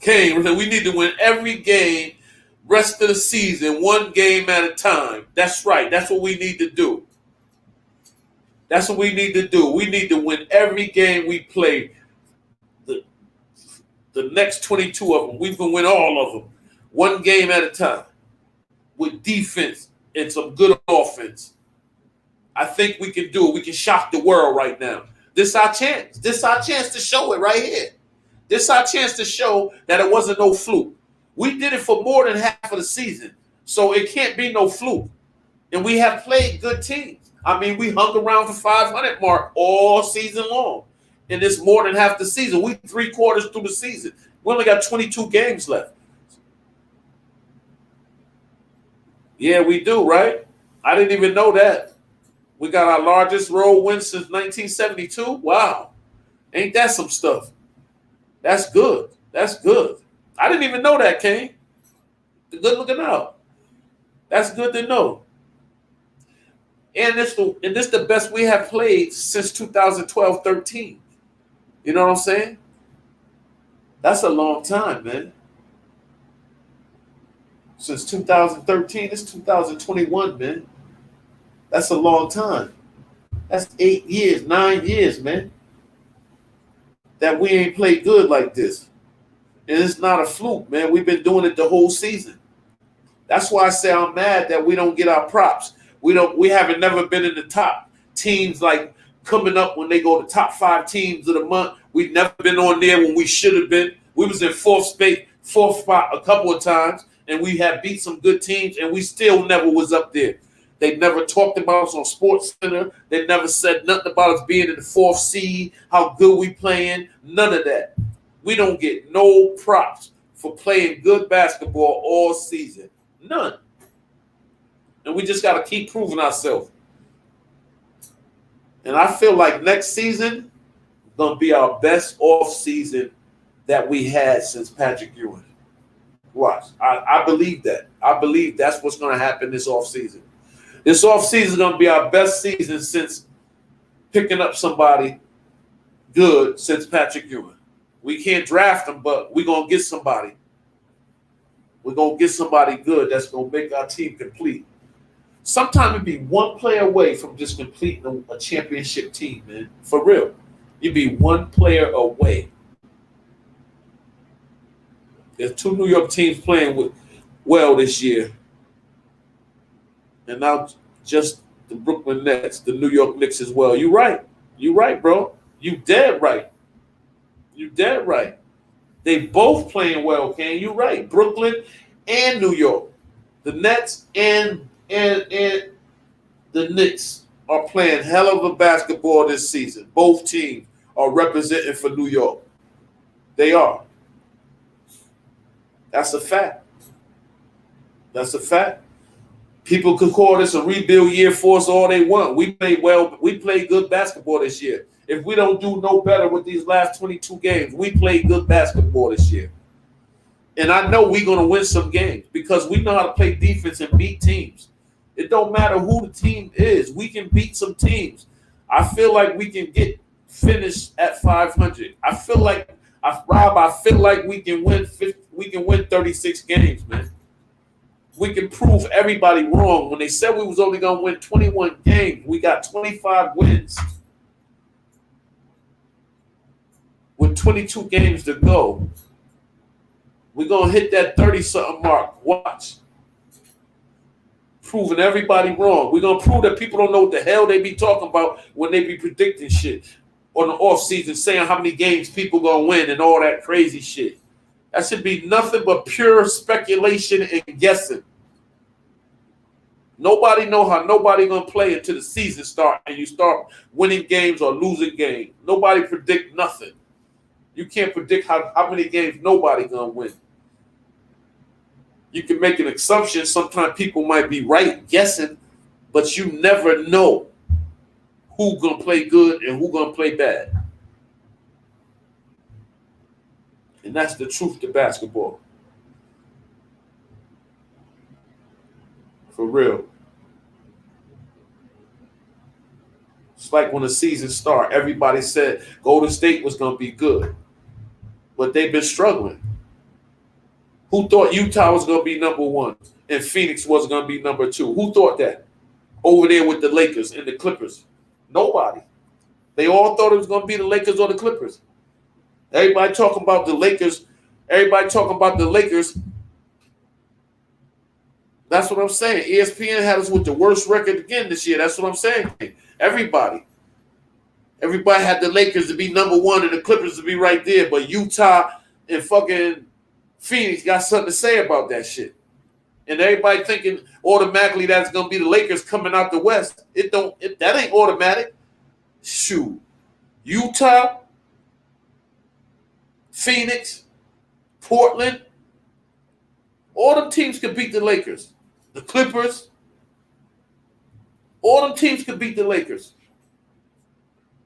Kane, we need to win every game, rest of the season, 1 game at a time. That's right. That's what we need to do. That's what we need to do. We need to win every game we play. The next 22 of them, we can win all of them, 1 game at a time, with defense and some good offense. I think we can do it. We can shock the world right now. This is our chance. This is our chance to show it right here. This is our chance to show that it wasn't no fluke. We did it for more than half of the season, so it can't be no fluke. And we have played good teams. I mean, we hung around the 500 mark all season long, and it's more than half the season. We 3 quarters through the season. We only got 22 games left. Yeah, we do, right? I didn't even know that. We got our largest road win since 1972. Wow. Ain't that some stuff? That's good. That's good. I didn't even know that, Kane. Good looking out. That's good to know. And this the best we have played since 2012-13. You know what I'm saying? That's a long time, man. Since 2013, it's 2021, man. That's a long time. That's 8 years, 9 years, man, that we ain't played good like this. And it's not a fluke, man. We've been doing it the whole season. That's why I say I'm mad that we don't get our props. We haven't never been in the top teams, like coming up when they go to top 5 teams of the month. We've never been on there when we should have been. We was in fourth spot a couple of times, and we have beat some good teams, and we still never was up there. They never talked about us on Sports Center. They never said nothing about us being in the 4th seed, how good we playing, none of that. We don't get no props for playing good basketball all season. None. And we just got to keep proving ourselves. And I feel like next season going to be our best off season that we had since Patrick Ewing. Watch. I believe that. I believe that's what's going to happen this off season. This off season is going to be our best season since picking up somebody good since Patrick Ewing. We can't draft them, but we're going to get somebody. We're going to get somebody good that's going to make our team complete. Sometimes it'd be one player away from just completing a championship team, man. For real. You'd be one player away. There's 2 New York teams playing well this year. And now just the Brooklyn Nets, the New York Knicks as well. You're right. You're right, bro. You dead right. You dead right. They both playing well, Ken. You're right. Brooklyn and New York. The Nets and the Knicks are playing hell of a basketball this season. Both teams are representing for New York. They are. That's a fact. That's a fact. People could call this a rebuild year for us all they want. We played well. We played good basketball this year. If we don't do no better with these last 22 games, we played good basketball this year. And I know we're going to win some games because we know how to play defense and beat teams. It don't matter who the team is. We can beat some teams. I feel like we can get finished at 500. I feel like we can win 36 games, man. We can prove everybody wrong. When they said we was only going to win 21 games, we got 25 wins. With 22 games to go, we're going to hit that 30-something mark. Watch. Proving everybody wrong. We're going to prove that people don't know what the hell they be talking about when they be predicting shit on the offseason, saying how many games people going to win and all that crazy shit. That should be nothing but pure speculation and guessing. Nobody know how nobody going to play until the season start and you start winning games or losing games. Nobody predict nothing. You can't predict how many games nobody going to win. You can make an assumption. Sometimes people might be right guessing, but you never know who's going to play good and who's going to play bad. And that's the truth to basketball. For real. It's like when the season started, everybody said Golden State was going to be good. But they've been struggling. Who thought Utah was going to be number 1 and Phoenix was going to be number 2? Who thought that? Over there with the Lakers and the Clippers. Nobody. They all thought it was going to be the Lakers or the Clippers. Everybody talking about the Lakers. That's what I'm saying. ESPN had us with the worst record again this year. That's what I'm saying. Everybody had the Lakers to be number 1 and the Clippers to be right there. But Utah and fucking Phoenix got something to say about that shit. And everybody thinking automatically that's going to be the Lakers coming out the West. That ain't automatic. Shoot. Utah, Phoenix, Portland, all them teams could beat the Lakers. The Clippers, all them teams could beat the Lakers.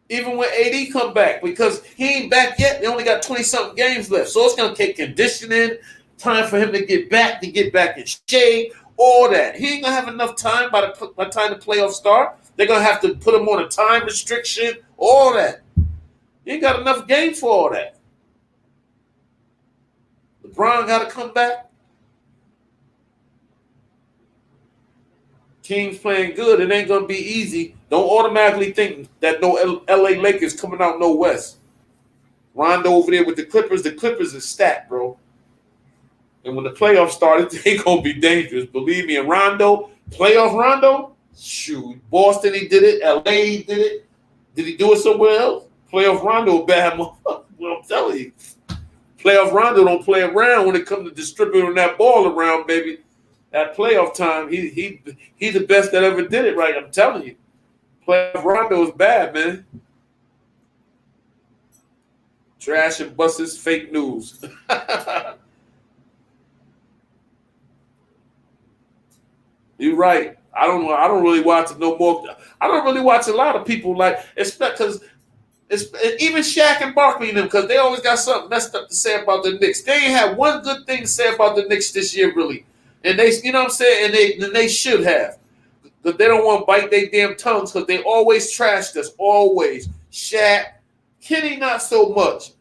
Even when AD come back, because he ain't back yet. They only got 20-something games left. So it's going to take conditioning, time for him to get back in shape, all that. He ain't going to have enough time by the time the playoffs start. They're going to have to put him on a time restriction, all that. He ain't got enough games for all that. LeBron got to come back. Teams playing good. It ain't gonna be easy. Don't automatically think that no LA Lakers coming out no West. Rondo over there with the Clippers. The Clippers is stacked, bro. And when the playoffs started, they gonna be dangerous. Believe me. And Rondo, playoff Rondo, shoot. Boston, he did it. LA, he did it. Did he do it somewhere else? Playoff Rondo, bad motherfucker. Well, I'm telling you. Playoff Rondo don't play around when it comes to distributing that ball around, baby. At playoff time, he the best that ever did it right. I'm telling you. Playoff Rondo is bad, man. Trash and buses, fake news. You're right. I don't know. I don't really watch it no more. I don't really watch a lot of people like, because it's even Shaq and Barkley and them, because they always got something messed up to say about the Knicks. They ain't had one good thing to say about the Knicks this year, really. And they, you know what I'm saying? And they should have. Because they don't want to bite their damn tongues, because they always trashed us. Always. Shaq, Kenny, not so much.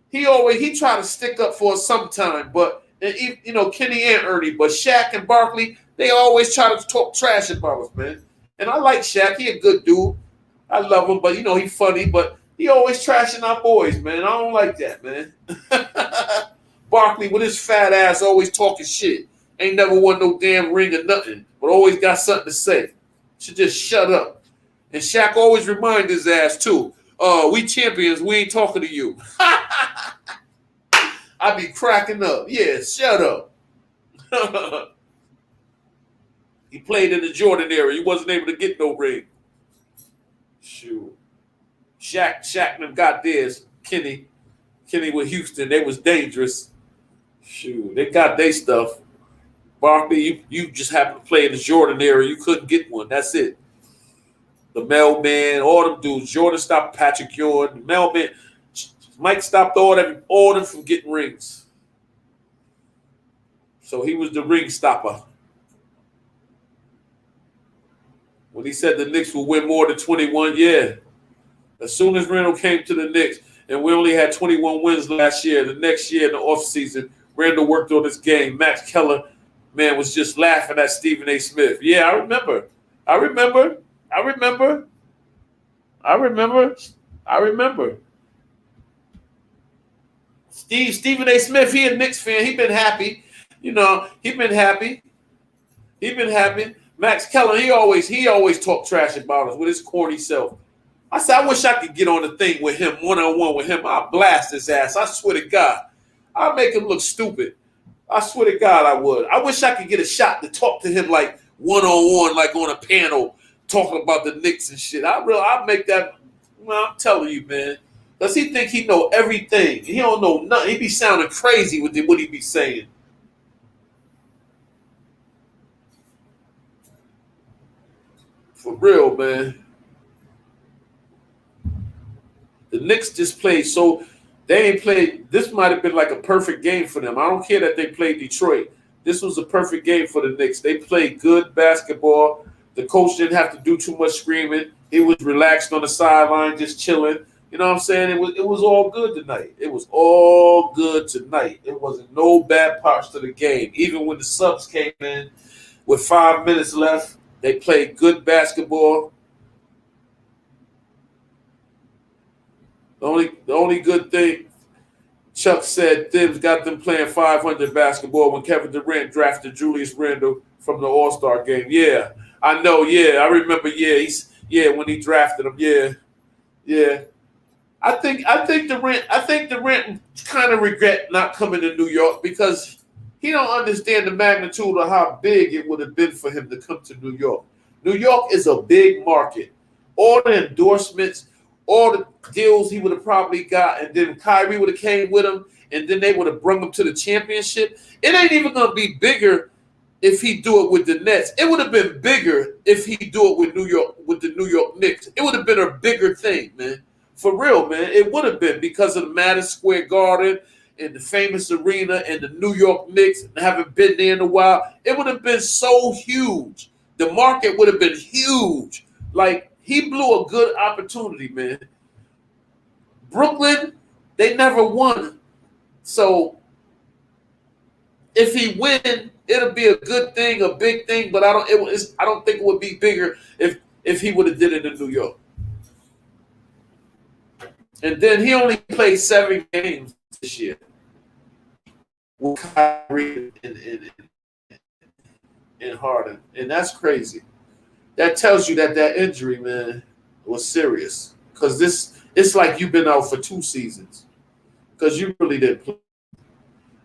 He tried to stick up for us sometime, but you know, Kenny and Ernie, but Shaq and Barkley, they always try to talk trash about us, man. And I like Shaq. He a good dude. I love him, but you know, he funny, but he always trashing our boys, man. I don't like that, man. Barkley with his fat ass always talking shit. Ain't never won no damn ring or nothing, but always got something to say. Should just shut up. And Shaq always remind his ass too. We champions, we ain't talking to you. I be cracking up. Yeah, shut up. He played in the Jordan era. He wasn't able to get no ring. Shoot. Shaq them got theirs. Kenny with Houston, they was dangerous. Shoot, they got their stuff. Barkley, you just happened to play in the Jordan era. You couldn't get one. That's it. The mailman, all them dudes. Jordan stopped Patrick Ewing. The mailman, Mike stopped all them from getting rings. So he was the ring stopper. When he said the Knicks will win more than 21, yeah. As soon as Randall came to the Knicks, and we only had 21 wins last year, the next year in the offseason, Randall worked on his game. Max Keller, man, was just laughing at Stephen A. Smith. Yeah, I remember. Stephen A. Smith, he a Knicks fan. He been happy. You know, he been happy. Max Keller, he always talk trash about us with his corny self. I said, I wish I could get on the thing with him, one-on-one with him. I'll blast his ass. I swear to God. I'll make him look stupid. I swear to God I would. I wish I could get a shot to talk to him like one-on-one, like on a panel, talking about the Knicks and shit. I'll make that, well, I'm telling you, man. Does he think he know everything? He don't know nothing. He be sounding crazy with what he be saying. For real, man. The Knicks just played so they ain't played. This might have been like a perfect game for them. I don't care that they played Detroit. This was a perfect game for the Knicks. They played good basketball. The coach didn't have to do too much screaming. He was relaxed on the sideline, just chilling. You know what I'm saying? It was all good tonight. It was all good tonight. It wasn't no bad parts to the game. Even when the subs came in with 5 minutes left, they played good basketball. The only good thing, Chuck said, Thibs got them playing 500 basketball when Kevin Durant drafted Julius Randle from the All-Star game. Yeah, I know. Yeah, I remember. Yeah, when he drafted him. Yeah. I think Durant kind of regret not coming to New York because he don't understand the magnitude of how big it would have been for him to come to New York. New York is a big market. All the endorsements, all the deals he would have probably got, and then Kyrie would have came with him, and then they would have brought him to the championship. It ain't even going to be bigger if he do it with the Nets. It would have been bigger if he do it with the New York Knicks. It would have been a bigger thing, man. For real, man. It would have been because of the Madison Square Garden and the famous arena and the New York Knicks and haven't been there in a while. It would have been so huge. The market would have been huge. Like, he blew a good opportunity, man. Brooklyn, they never won. So if he win, It'll be a good thing, a big thing, but I don't think it would be bigger if he would have did it in New York. And then he only played 7 games this year with Kyrie and Harden, and that's crazy. That tells you that injury, man, was serious. Because it's like you've been out for 2 seasons. Because you really didn't play.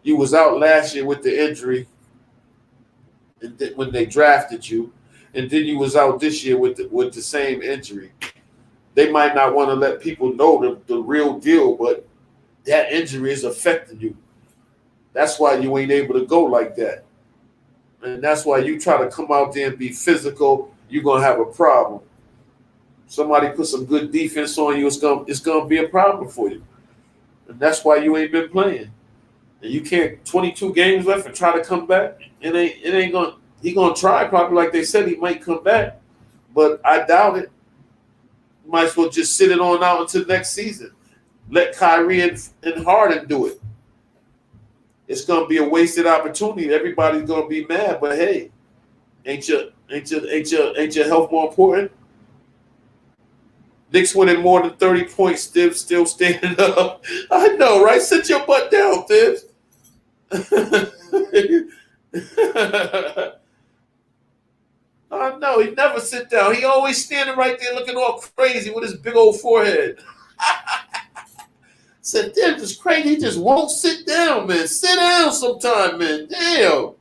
You was out last year with the injury, and when they drafted you, and then you was out this year with the same injury. They might not want to let people know the real deal, but that injury is affecting you. That's why you ain't able to go like that. And that's why you try to come out there and be physical, you're going to have a problem. Somebody put some good defense on you, it's gonna be a problem for you. And that's why you ain't been playing. And you can't 22 games left and try to come back. He gonna try probably like they said he might come back, but I doubt it. You might as well just sit it on out until next season. Let Kyrie and Harden do it. It's gonna be a wasted opportunity. Everybody's gonna be mad, but hey, ain't your health more important? Knicks winning more than 30 points, Thibs still standing up. I know, right? Sit your butt down, Thibs. I know, he never sit down. He always standing right there looking all crazy with his big old forehead. Said, Thibs is crazy. He just won't sit down, man. Sit down sometime, man. Damn.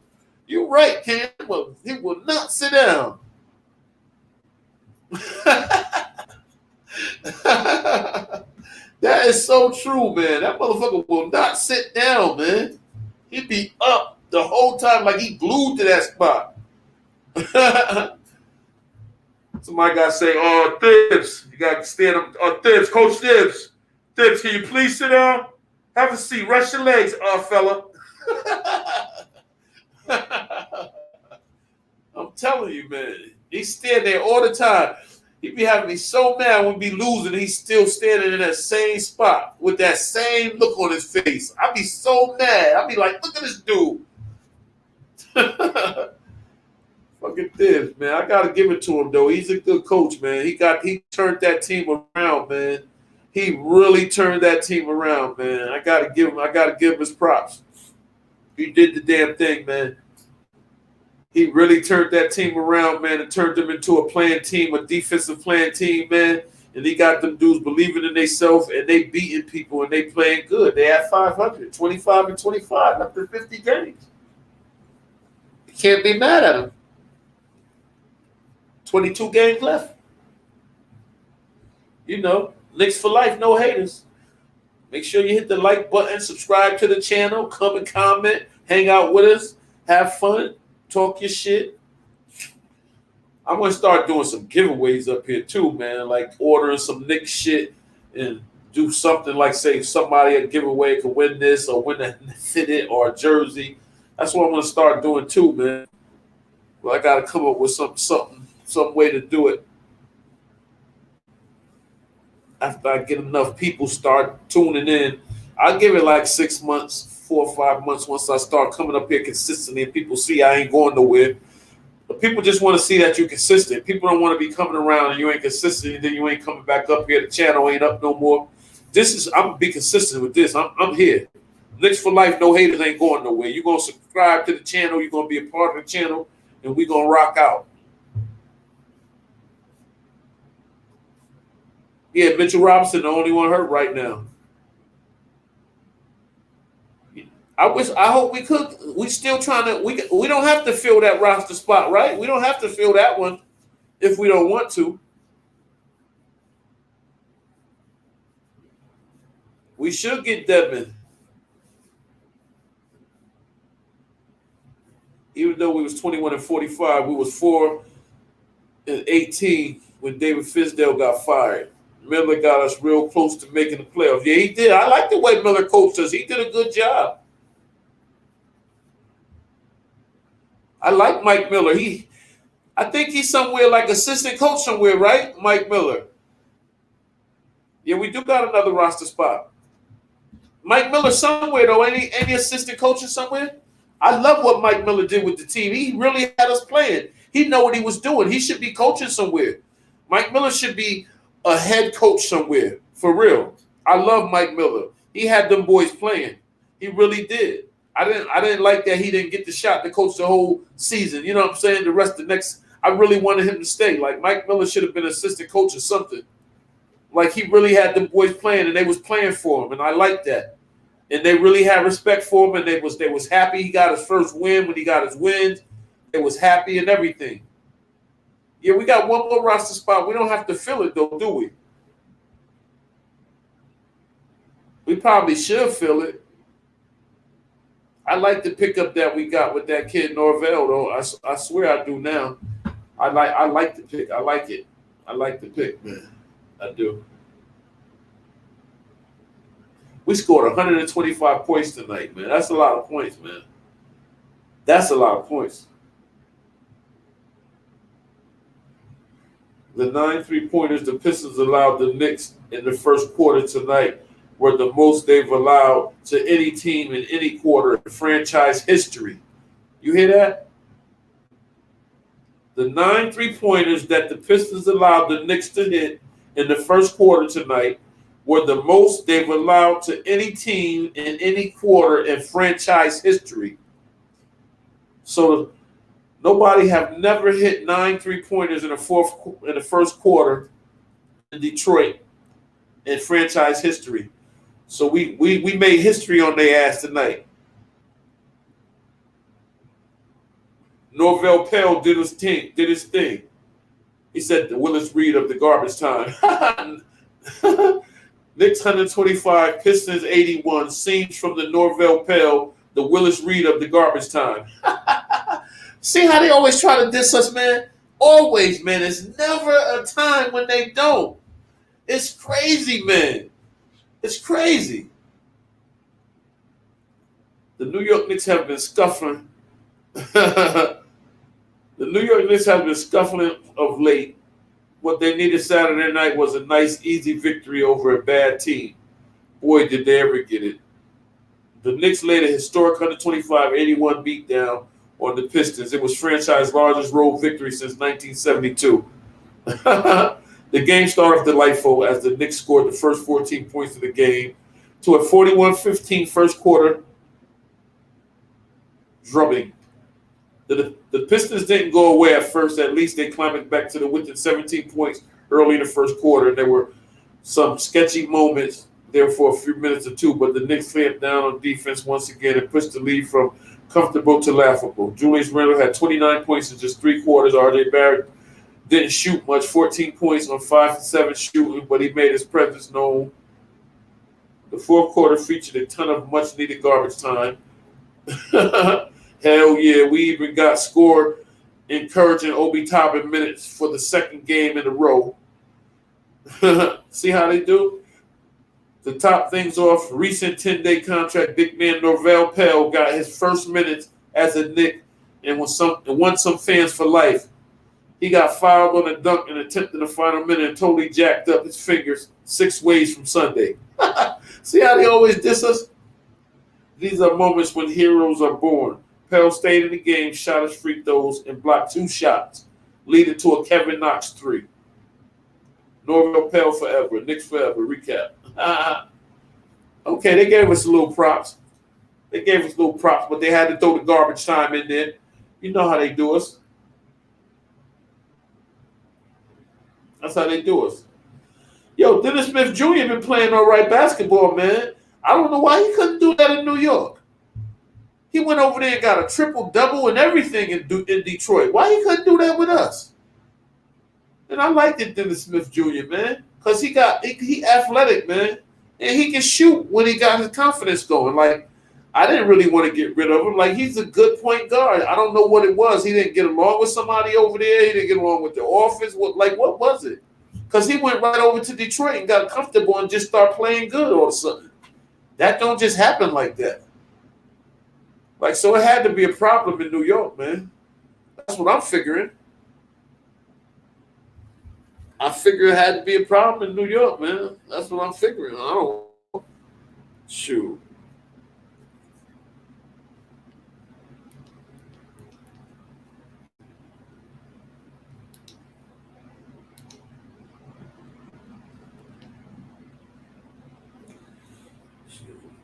You're right, Cam. Well, he will not sit down. That is so true, man. That motherfucker will not sit down, man. He'd be up the whole time like he glued to that spot. Somebody got to say, oh, Thibs. You got to stand up. Oh, Thibs, Coach Thibs. Thibs, can you please sit down? Have a seat. Rest your legs, fella. I'm telling you, man. He's standing there all the time. He be having me so mad when we be losing. He's still standing in that same spot with that same look on his face. I be so mad. I be like, look at this dude. Fucking Thibs, man. I gotta give it to him though. He's a good coach, man. He turned that team around, man. He really turned that team around, man. I gotta give him his props. He did the damn thing, man. He really turned that team around, man, and turned them into a playing team, a defensive playing team, man. And he got them dudes believing in themselves, and they beating people, and they playing good. They had 500, 25 and 25 after 50 games. You can't be mad at them. 22 games left. You know, Knicks for life, no haters. Make sure you hit the like button, subscribe to the channel, come and comment, hang out with us, have fun. Talk your shit. I'm going to start doing some giveaways up here too, man. Like ordering some Knicks shit and do something like, say, somebody a giveaway could win this or win a fitted or a jersey. That's what I'm going to start doing too, man. Well, I got to come up with some way to do it. After I get enough people start tuning in, I'll give it like 6 months. 4 or 5 months once I start coming up here consistently and people see I ain't going nowhere. But people just want to see that you're consistent. People don't want to be coming around and you ain't consistent and then you ain't coming back up here. The channel ain't up no more. I'm going to be consistent with this. I'm here. Knicks for life, no haters ain't going nowhere. You're going to subscribe to the channel. You're going to be a part of the channel and we're going to rock out. Yeah, Mitchell Robinson, the only one hurt right now. I hope we could. We still trying to. We don't have to fill that roster spot, right? We don't have to fill that one if we don't want to. We should get Devin, even though we was 21 and 45. We was 4 and 18 when David Fisdale got fired. Miller got us real close to making the playoffs. Yeah, he did. I like the way Miller coached us. He did a good job. I like Mike Miller. I think he's somewhere like assistant coach somewhere, right? Mike Miller. Yeah, we do got another roster spot. Mike Miller somewhere though. Any assistant coaching somewhere? I love what Mike Miller did with the team. He really had us playing. He know what he was doing. He should be coaching somewhere. Mike Miller should be a head coach somewhere, for real. I love Mike Miller. He had them boys playing. He really did. I didn't like that he didn't get the shot to coach the whole season. You know what I'm saying? The rest of the next, I really wanted him to stay. Like Mike Miller should have been assistant coach or something. Like he really had them boys playing and they was playing for him, and I like that. And they really had respect for him, and they was happy he got his first win when he got his wins. They was happy and everything. Yeah, we got one more roster spot. We don't have to fill it though, do we? We probably should fill it. I like the pickup that we got with that kid Norvell, though. I swear I do now. I like the pick. I like it. I like the pick, man. I do. We scored 125 points tonight, man. That's a lot of points, man. That's a lot of points. The 9 3-pointers the Pistons allowed the Knicks in the first quarter tonight were the most they've allowed to any team in any quarter in franchise history. You hear that? The 9 3-pointers that the Pistons allowed the Knicks to hit in the first quarter tonight were the most they've allowed to any team in any quarter in franchise history. So nobody have never hit 9 3-pointers in the first quarter in Detroit in franchise history. So we made history on their ass tonight. Norvell Pell did his thing. He said the Willis Reed of the garbage time. Knicks 125, Pistons 81. Scenes from the Norvell Pell, the Willis Reed of the garbage time. See how they always try to diss us, man? Always, man. It's never a time when they don't. It's crazy, man. It's crazy. The New York Knicks have been scuffling. The New York Knicks have been scuffling of late. What they needed Saturday night was a nice, easy victory over a bad team. Boy, did they ever get it. The Knicks laid a historic 125-81 beatdown on the Pistons. It was franchise's largest road victory since 1972. The game started off delightful as the Knicks scored the first 14 points of the game to a 41-15 first quarter drubbing. The Pistons didn't go away at first. At least they climbed back to the within 17 points early in the first quarter. There were some sketchy moments there for a few minutes or two, but the Knicks clamped down on defense once again and pushed the lead from comfortable to laughable. Julius Randle had 29 points in just 3 quarters. R.J. Barrett didn't shoot much, 14 points on 5-7 shooting, but he made his presence known. The fourth quarter featured a ton of much-needed garbage time. Hell yeah, we even got scored encouraging Obi Toppin minutes for the second game in a row. See how they do? To top things off, recent 10-day contract, big man Norvell Pell got his first minutes as a Knick and won some fans for life. He got fouled on a dunk in the 10th in the final minute and totally jacked up his fingers 6 ways from Sunday. See how they always diss us? These are moments when heroes are born. Pell stayed in the game, shot his free throws, and blocked 2 shots, leading to a Kevin Knox 3. Norvell Pell forever. Knicks forever. Recap. Okay, they gave us a little props. But they had to throw the garbage time in there. You know how they do us. That's how they do us. Yo, Dennis Smith Jr. been playing all right basketball, man. I don't know why he couldn't do that in New York. He went over there and got a triple-double and everything in Detroit. Why he couldn't do that with us? And I liked it, Dennis Smith Jr., man, because he athletic, man, and he can shoot when he got his confidence going. Like, I didn't really want to get rid of him. Like, he's a good point guard. I don't know what it was. He didn't get along with somebody over there. He didn't get along with the office. What was it? Because he went right over to Detroit and got comfortable and just started playing good all of a sudden. That don't just happen like that. Like, so it had to be a problem in New York, man. That's what I'm figuring. I figure it had to be a problem in New York, man. That's what I'm figuring. I don't know. Shoot.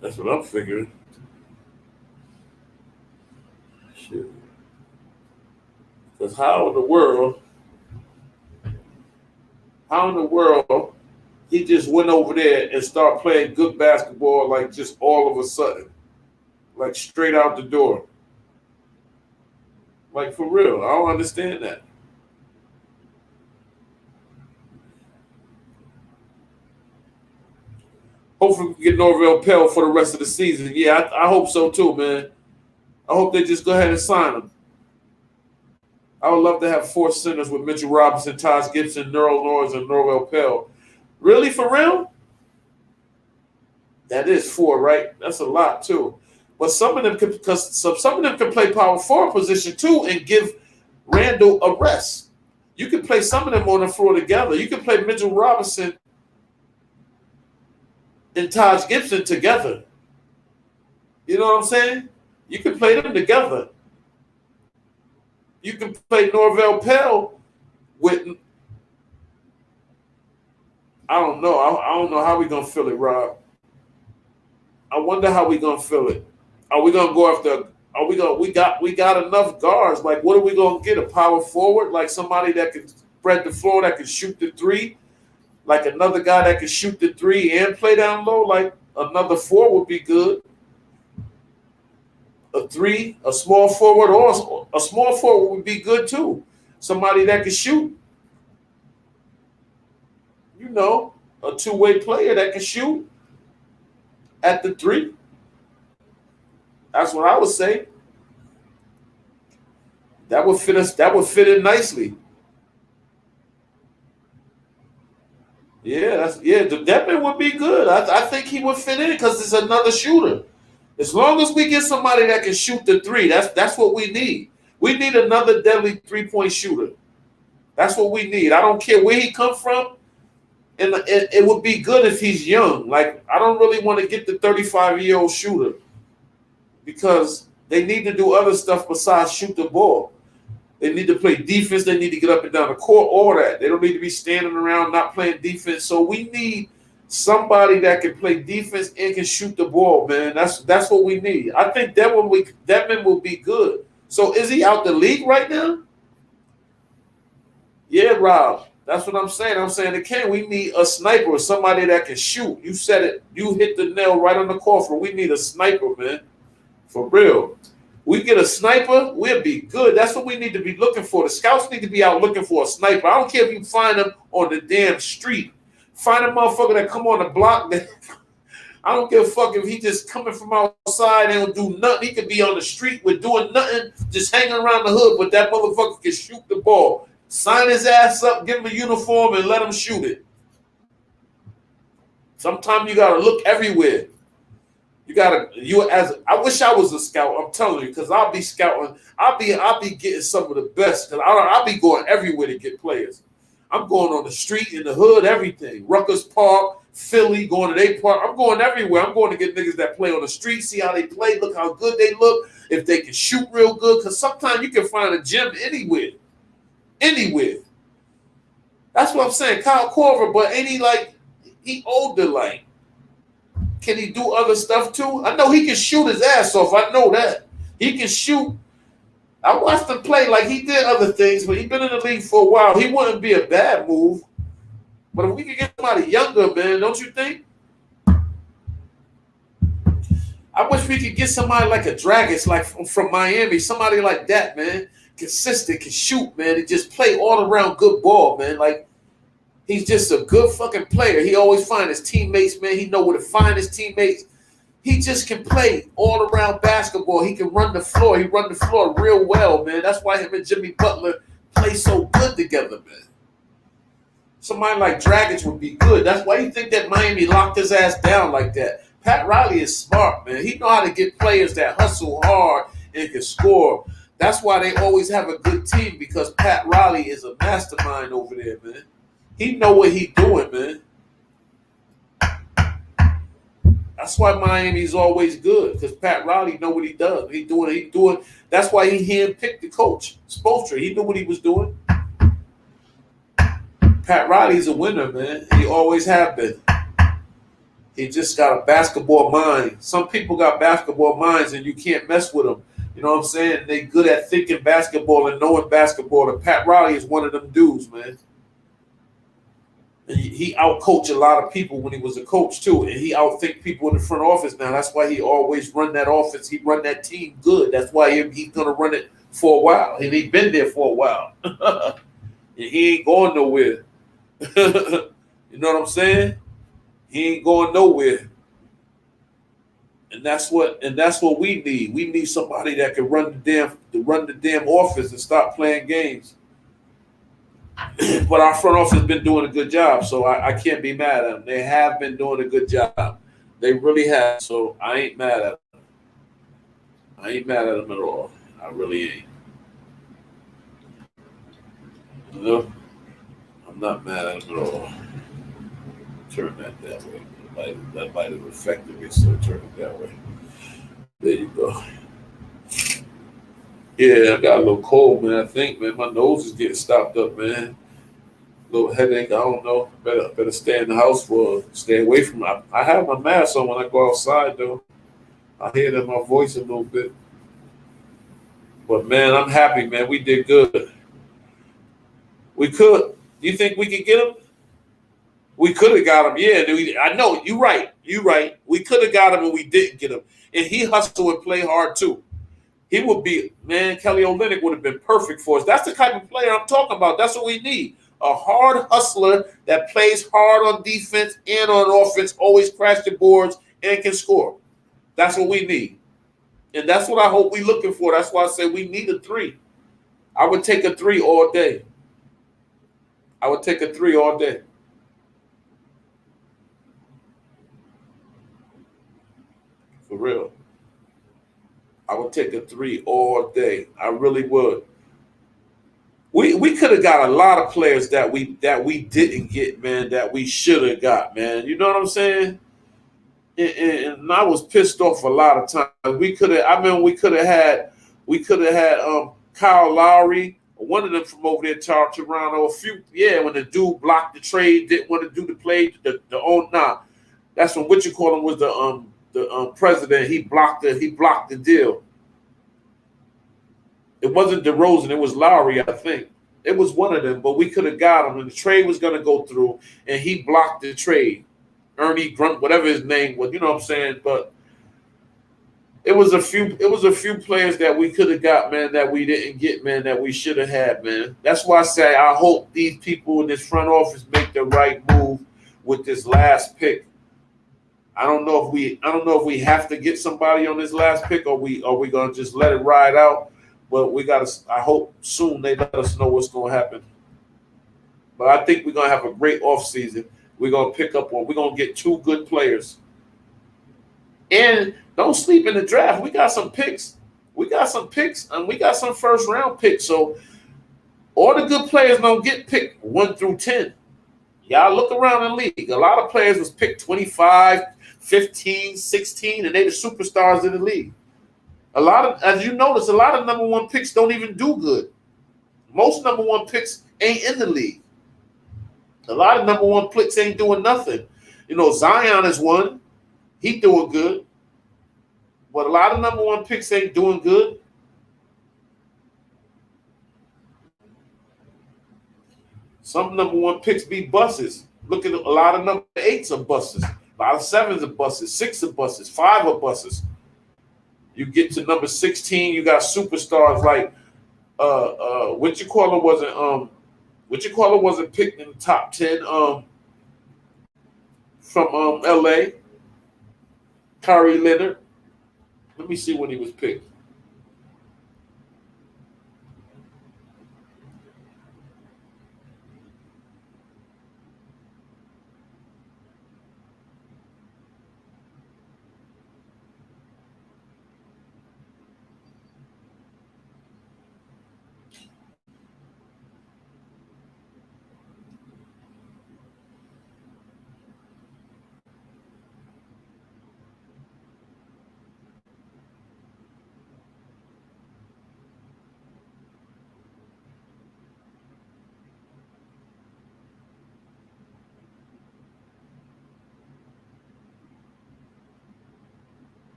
That's what I'm figuring. Shit. Because how in the world he just went over there and started playing good basketball like just all of a sudden, like straight out the door. Like for real, I don't understand that. Hopefully we can get Norvell Pell for the rest of the season. Yeah, I hope so too, man. I hope they just go ahead and sign him. I would love to have four centers with Mitchell Robinson, Taj Gibson, Nerl Norris, and Norvell Pell. Really, for real? That is four, right? That's a lot too. But some of them can, because some of them can play power forward position too and give Randall a rest. You can play some of them on the floor together. You can play Mitchell Robinson and Taj Gibson together. You know what I'm saying? You can play them together. You can play Norvell Pell with. I don't know. I don't know how we're gonna feel it, Rob. I wonder how we're gonna feel it. Are we gonna go after? Are we gonna? We got enough guards. Like, what are we gonna get? A power forward, like somebody that can spread the floor, that can shoot the three, like another guy that can shoot the three and play down low. Like another four would be good. A three, a small forward, or a small forward would be good too. Somebody that can shoot. You know, a two-way player that can shoot at the three. That's what I would say. That would fit us. That would fit in nicely. Yeah, the Devin would be good. I think he would fit in because it's another shooter. As long as we get somebody that can shoot the three, that's what we need. We need another deadly three-point shooter. That's what we need. I don't care where he come from. And it would be good if he's young. Like, I don't really want to get the 35-year-old shooter because they need to do other stuff besides shoot the ball. They need to play defense. They need to get up and down the court, all that. They don't need to be standing around not playing defense. So we need somebody that can play defense and can shoot the ball, man. That's what we need. I think Devin will be good. So is he out the league right now? Yeah, Rob. That's what I'm saying. I'm saying, again, we need a sniper or somebody that can shoot. You said it. You hit the nail right on the coffin. We need a sniper, man. For real. We get a sniper, we'll be good. That's what we need to be looking for. The scouts need to be out looking for a sniper. I don't care if you find them on the damn street. Find a motherfucker that come on the block. I don't give a fuck if he just coming from outside and don't do nothing. He could be on the street with doing nothing, just hanging around the hood, but that motherfucker can shoot the ball. Sign his ass up, give him a uniform, and let him shoot it. Sometimes you gotta look everywhere. I wish I was a scout. I'm telling you, because I'll be scouting. I'll be getting some of the best. Because I'll be going everywhere to get players. I'm going on the street, in the hood, everything. Rutgers Park, Philly, going to their park. I'm going everywhere. I'm going to get niggas that play on the street, see how they play, look how good they look, if they can shoot real good. Because sometimes you can find a gym anywhere. Anywhere. That's what I'm saying. Kyle Korver, but ain't he older like? Can he do other stuff too? I know he can shoot his ass off. I know that. He can shoot. I watched him play like he did other things, but he's been in the league for a while. He wouldn't be a bad move. But if we could get somebody younger, man, don't you think? I wish we could get somebody like a Dragic, like from Miami, somebody like that, man. Consistent, can shoot, man, and just play all around good ball, man. Like, he's just a good fucking player. He always find his teammates, man. He know where to find his teammates. He just can play all around basketball. He can run the floor. He run the floor real well, man. That's why him and Jimmy Butler play so good together, man. Somebody like Dragic would be good. That's why you think that Miami locked his ass down like that. Pat Riley is smart, man. He know how to get players that hustle hard and can score. That's why they always have a good team, because Pat Riley is a mastermind over there, man. He know what he doing, man. That's why Miami's always good, because Pat Riley know what he does. He doing. That's why he handpicked the coach, Spoelstra. He knew what he was doing. Pat Riley's a winner, man. He always have been. He just got a basketball mind. Some people got basketball minds, and you can't mess with them. You know what I'm saying? They good at thinking basketball and knowing basketball. And Pat Riley is one of them dudes, man. And he outcoached a lot of people when he was a coach too, and he outthink people in the front office now. That's why he always run that offense. He run that team good. That's why he's gonna run it for a while, and he been there for a while. And he ain't going nowhere. You know what I'm saying? He ain't going nowhere. And that's what we need. We need somebody that can run the damn offense and stop playing games. But our front office has been doing a good job, so I can't be mad at them. They have been doing a good job. They really have. So I ain't mad at them. I ain't mad at them at all. I really ain't. You know? I'm not mad at them at all. Turn that way. That might have affected me, so turn it that way. There you go. Yeah, I got a little cold, man. I think, man, my nose is getting stopped up, man. Little headache. I don't know. Better stay in the house stay away from it. I have my mask on when I go outside, though. I hear it in my voice a little bit. But man, I'm happy, man. We did good. We could. You think we could get him? We could have got him. Yeah, I know. You're right. You're right. We could have got him and we didn't get him. And he hustled and played hard too. He would be, man, Kelly Olynyk would have been perfect for us. That's the type of player I'm talking about. That's what we need. A hard hustler that plays hard on defense and on offense, always crash the boards and can score. That's what we need. And that's what I hope we're looking for. That's why I say we need a 3. I would take a 3 all day. I would take a 3 all day. For real. I would take a 3 all day. I really would. We could have got a lot of players that we didn't get, man, that we should have got, man. You know what I'm saying? And I was pissed off a lot of times. We could have had Kyle Lowry, one of them from over there, Toronto. A few, yeah, when the dude blocked the trade, didn't want to do the play, that's when what you call him was the president. He blocked the deal. It wasn't DeRozan, it was Lowry, I think. It was one of them, but we could have got him, and the trade was going to go through, and he blocked the trade. Ernie Grunt, whatever his name was, you know what I'm saying? But it was a few players that we could have got, man, that we didn't get, man, that we should have had, man. That's why I say I hope these people in this front office make the right move with this last pick. I don't know if we have to get somebody on this last pick, or we gonna just let it ride out. But I hope soon they let us know what's going to happen. But I think we're going to have a great offseason. We're going to we're going to get 2 good players. And don't sleep in the draft. We got some picks. And we got some first round picks. So all the good players don't get picked 1 through 10. Y'all look around the league. A lot of players was picked 25, 15, 16, and they the superstars in the league. As you notice, a lot of number 1 picks don't even do good. Most number 1 picks ain't in the league. A lot of number 1 picks ain't doing nothing. You know, Zion is one. He doing good. But a lot of number 1 picks ain't doing good. Some number 1 picks be buses. Look at a lot of number 8s are buses. A lot of 7s are buses. 6 are buses. 5 are buses. You get to number 16, you got superstars like wasn't picked in the top 10 from LA. Kyrie Leonard. Let me see when he was picked.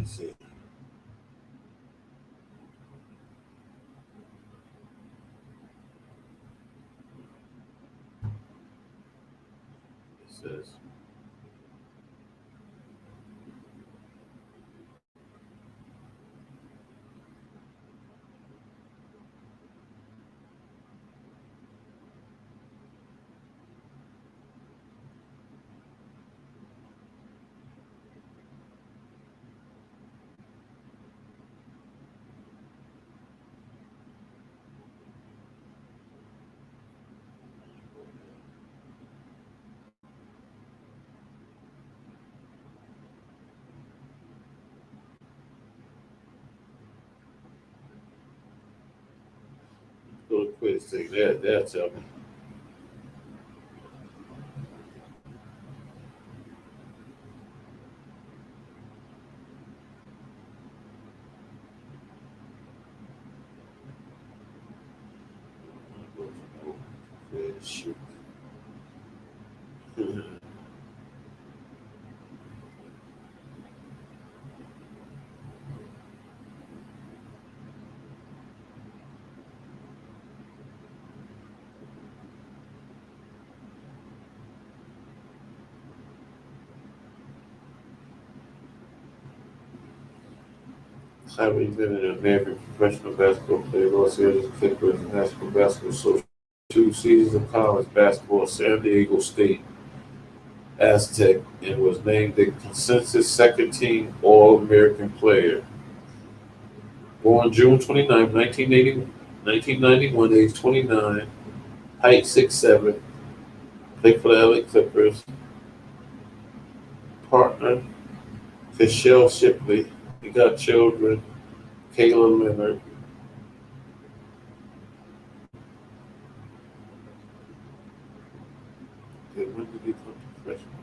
me see. It says. Go to quiz thing. They'll tell me. Shoot. Having been an American professional basketball player, Los Angeles Clippers, National Basketball Association, 2 seasons of college basketball at San Diego State Aztec, and was named the consensus second team All-American player. Born June 29, 1991, age 29, height 6'7", played for the LA Clippers. Partner, Fischel Shipley. He got children, Kayla Leonard. Okay, when did he become professional?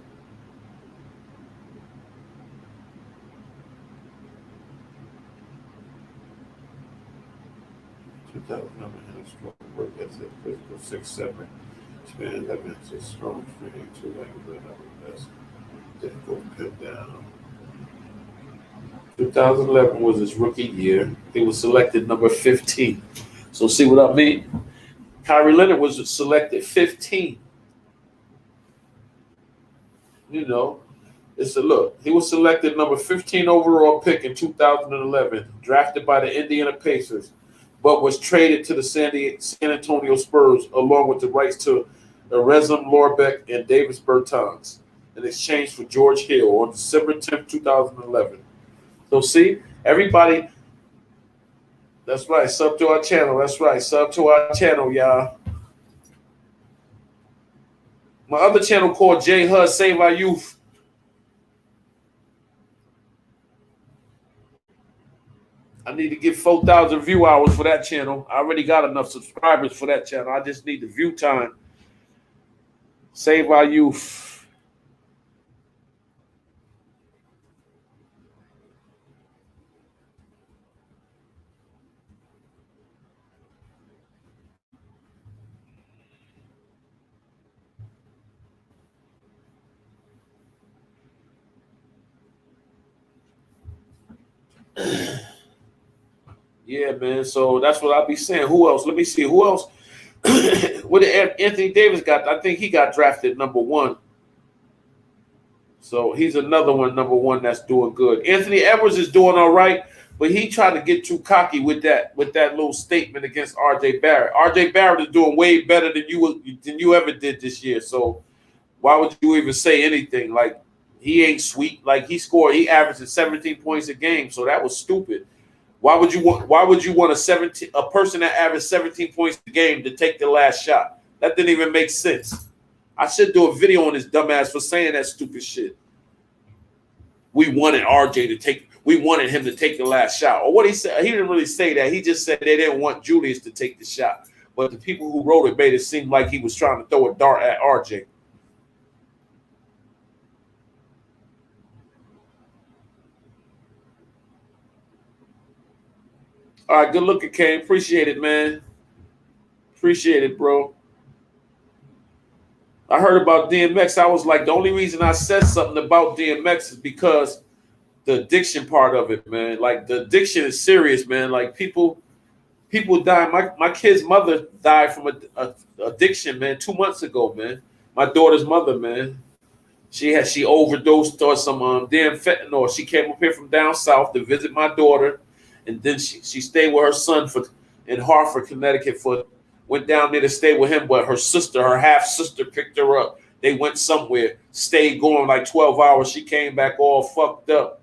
Had a strong work ethic, physical 6'7", span that means a strong frame, 2 language, best. Didn't go pin down. 2011 was his rookie year. He was selected number 15. So see what I mean? Kyrie Leonard was selected 15. You know, it's a look. He was selected number 15 overall pick in 2011, drafted by the Indiana Pacers, but was traded to the San Antonio Spurs along with the rights to Erezem Lorbeck and Davis Bertans in exchange for George Hill on December 10, 2011. So see, everybody, that's right, sub to our channel. That's right, sub to our channel, y'all. My other channel called J HUD Save Our Youth. I need to get 4,000 view hours for that channel. I already got enough subscribers for that channel. I just need the view time. Save Our Youth. Yeah, man. So that's what I'll be saying. Who else? Let me see. Who else? What did Anthony Davis got? I think he got drafted number 1. So he's another one, number 1, that's doing good. Anthony Edwards is doing all right, but he tried to get too cocky with that little statement against R.J. Barrett. R.J. Barrett is doing way better than you ever did this year. So why would you even say anything? Like, he ain't sweet. Like, he averaged 17 points a game, so that was stupid. Why would you want a person that averaged 17 points a game to take the last shot? That didn't even make sense. I should do a video on his dumbass for saying that stupid shit. We wanted him to take the last shot. Or what he said, he didn't really say that. He just said they didn't want Julius to take the shot. But the people who wrote it made it seem like he was trying to throw a dart at RJ. All right, good looking, Kane. Appreciate it, man. Appreciate it, bro. I heard about DMX. I was like, the only reason I said something about DMX is because the addiction part of it, man. Like the addiction is serious, man. Like people die. My kid's mother died from a addiction, man, 2 months ago, man. My daughter's mother, man. She overdosed on some damn fentanyl. She came up here from down south to visit my daughter, and then she stayed with her son in Hartford, Connecticut. Went down there to stay with him, but her sister, her half sister, picked her up. They went somewhere, stayed going like 12 hours. She came back all fucked up.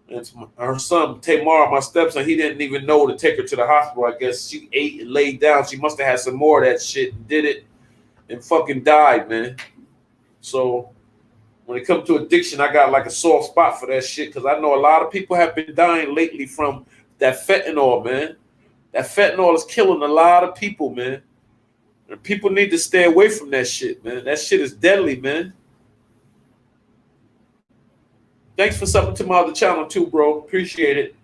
And her son, Tamar, my stepson, he didn't even know to take her to the hospital. I guess she ate and laid down. She must have had some more of that shit and did it and fucking died, man. So when it comes to addiction, I got like a soft spot for that shit because I know a lot of people have been dying lately from that fentanyl, man. That fentanyl is killing a lot of people, man. And people need to stay away from that shit, man. That shit is deadly, man. Thanks for subbing to my other channel too, bro. Appreciate it.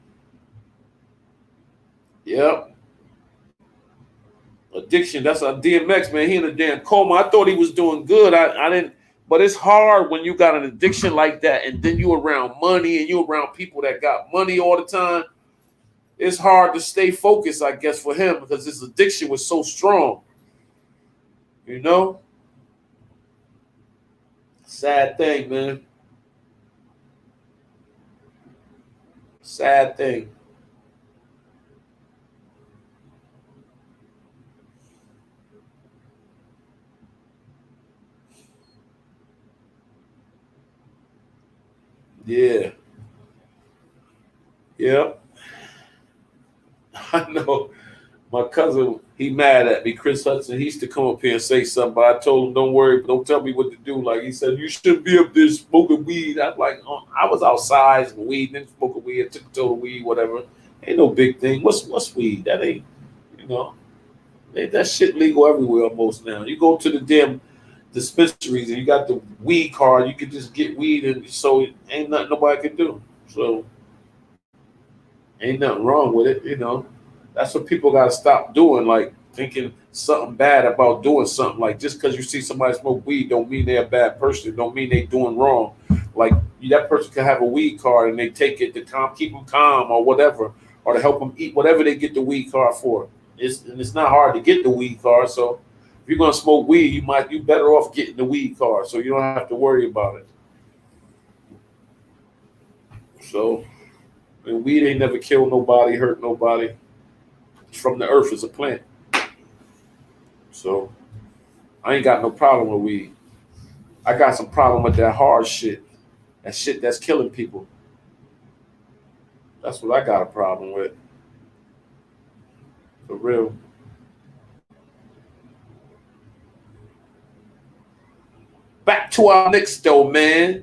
Yep. Addiction. That's a DMX, man. He in a damn coma. I thought he was doing good. I didn't. But it's hard when you got an addiction like that, and then you around money and you around people that got money all the time. It's hard to stay focused, I guess, for him because his addiction was so strong. You know? Sad thing, man. Sad thing. Yeah. Yep. I know. My cousin, he mad at me, Chris Hudson. He used to come up here and say something, but I told him, don't worry, don't tell me what to do. Like he said, you shouldn't be up there smoking weed. I'm like, oh, I was outside smoking weed, then smoking weed, took a total weed, whatever. Ain't no big thing. What's weed? That ain't, you know, that shit legal everywhere almost now. You go to the damn dispensaries and you got the weed card, you can just get weed, and so ain't nothing nobody can do. So ain't nothing wrong with it, you know. That's what people got to stop doing, like thinking something bad about doing something. Like just because you see somebody smoke weed don't mean they're a bad person. Don't mean they doing wrong. Like that person can have a weed card and they take it to keep them calm or whatever, or to help them eat whatever they get the weed card for. It's not hard to get the weed card. So if you're gonna smoke weed, you better off getting the weed card so you don't have to worry about it. So and weed ain't never killed nobody, hurt nobody. From the earth as a plant. So I ain't got no problem with weed. I got some problem with that hard shit. That shit that's killing people. That's what I got a problem with. For real. Back to our Knicks though, man.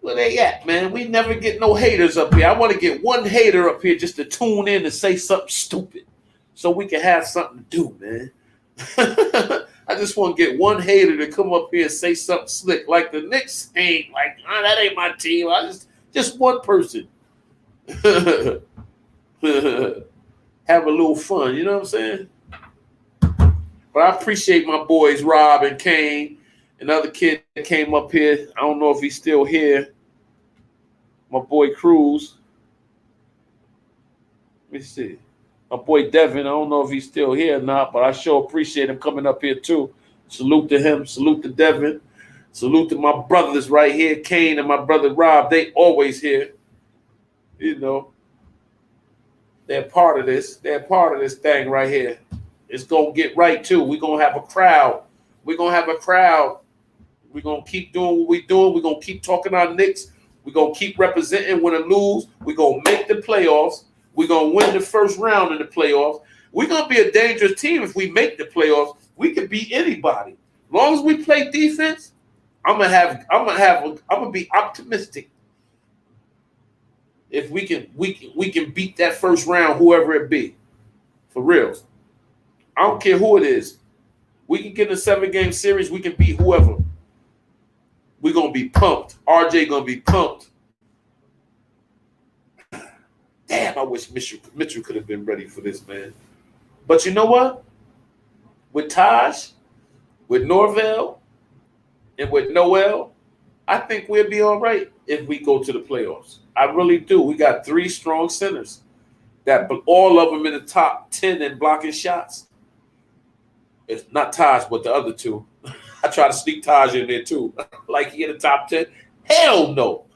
Where they at, man? We never get no haters up here. I want to get one hater up here just to tune in and say something stupid so we can have something to do, man. I just want to get one hater to come up here and say something slick. Like the Knicks ain't like, that ain't my team. I just one person. Have a little fun, you know what I'm saying? But I appreciate my boys Rob and Kane. Another kid that came up here. I don't know if he's still here. My boy Cruz. Let me see. My boy Devin. I don't know if he's still here or not, but I sure appreciate him coming up here too. Salute to him. Salute to Devin. Salute to my brothers right here, Kane and my brother Rob. They always here. You know. They're part of this. They're part of this thing right here. It's going to get right too. We're going to have a crowd. We're going to have a crowd. We're going to keep doing what we're doing. We're going to keep talking our Knicks. We're going to keep representing, win or lose. We're going to make the playoffs. We're going to win the first round in the playoffs. We're going to be a dangerous team if we make the playoffs. We could beat anybody. As long as we play defense, I'm gonna be optimistic. If we can beat that first round, whoever it be. For real. I don't care who it is. We can get in a 7-game series. We can beat whoever. We're going to be pumped. RJ going to be pumped. Damn, I wish Mitchell could have been ready for this, man. But you know what? With Taj, with Norvell, and with Noel, I think we'll be all right. if we go to the playoffs. I really do. We got 3 strong centers that all of them in the top 10 in blocking shots. It's not Taj, but the other 2. I try to sneak Taj in there too. Like he in the top 10. Hell no.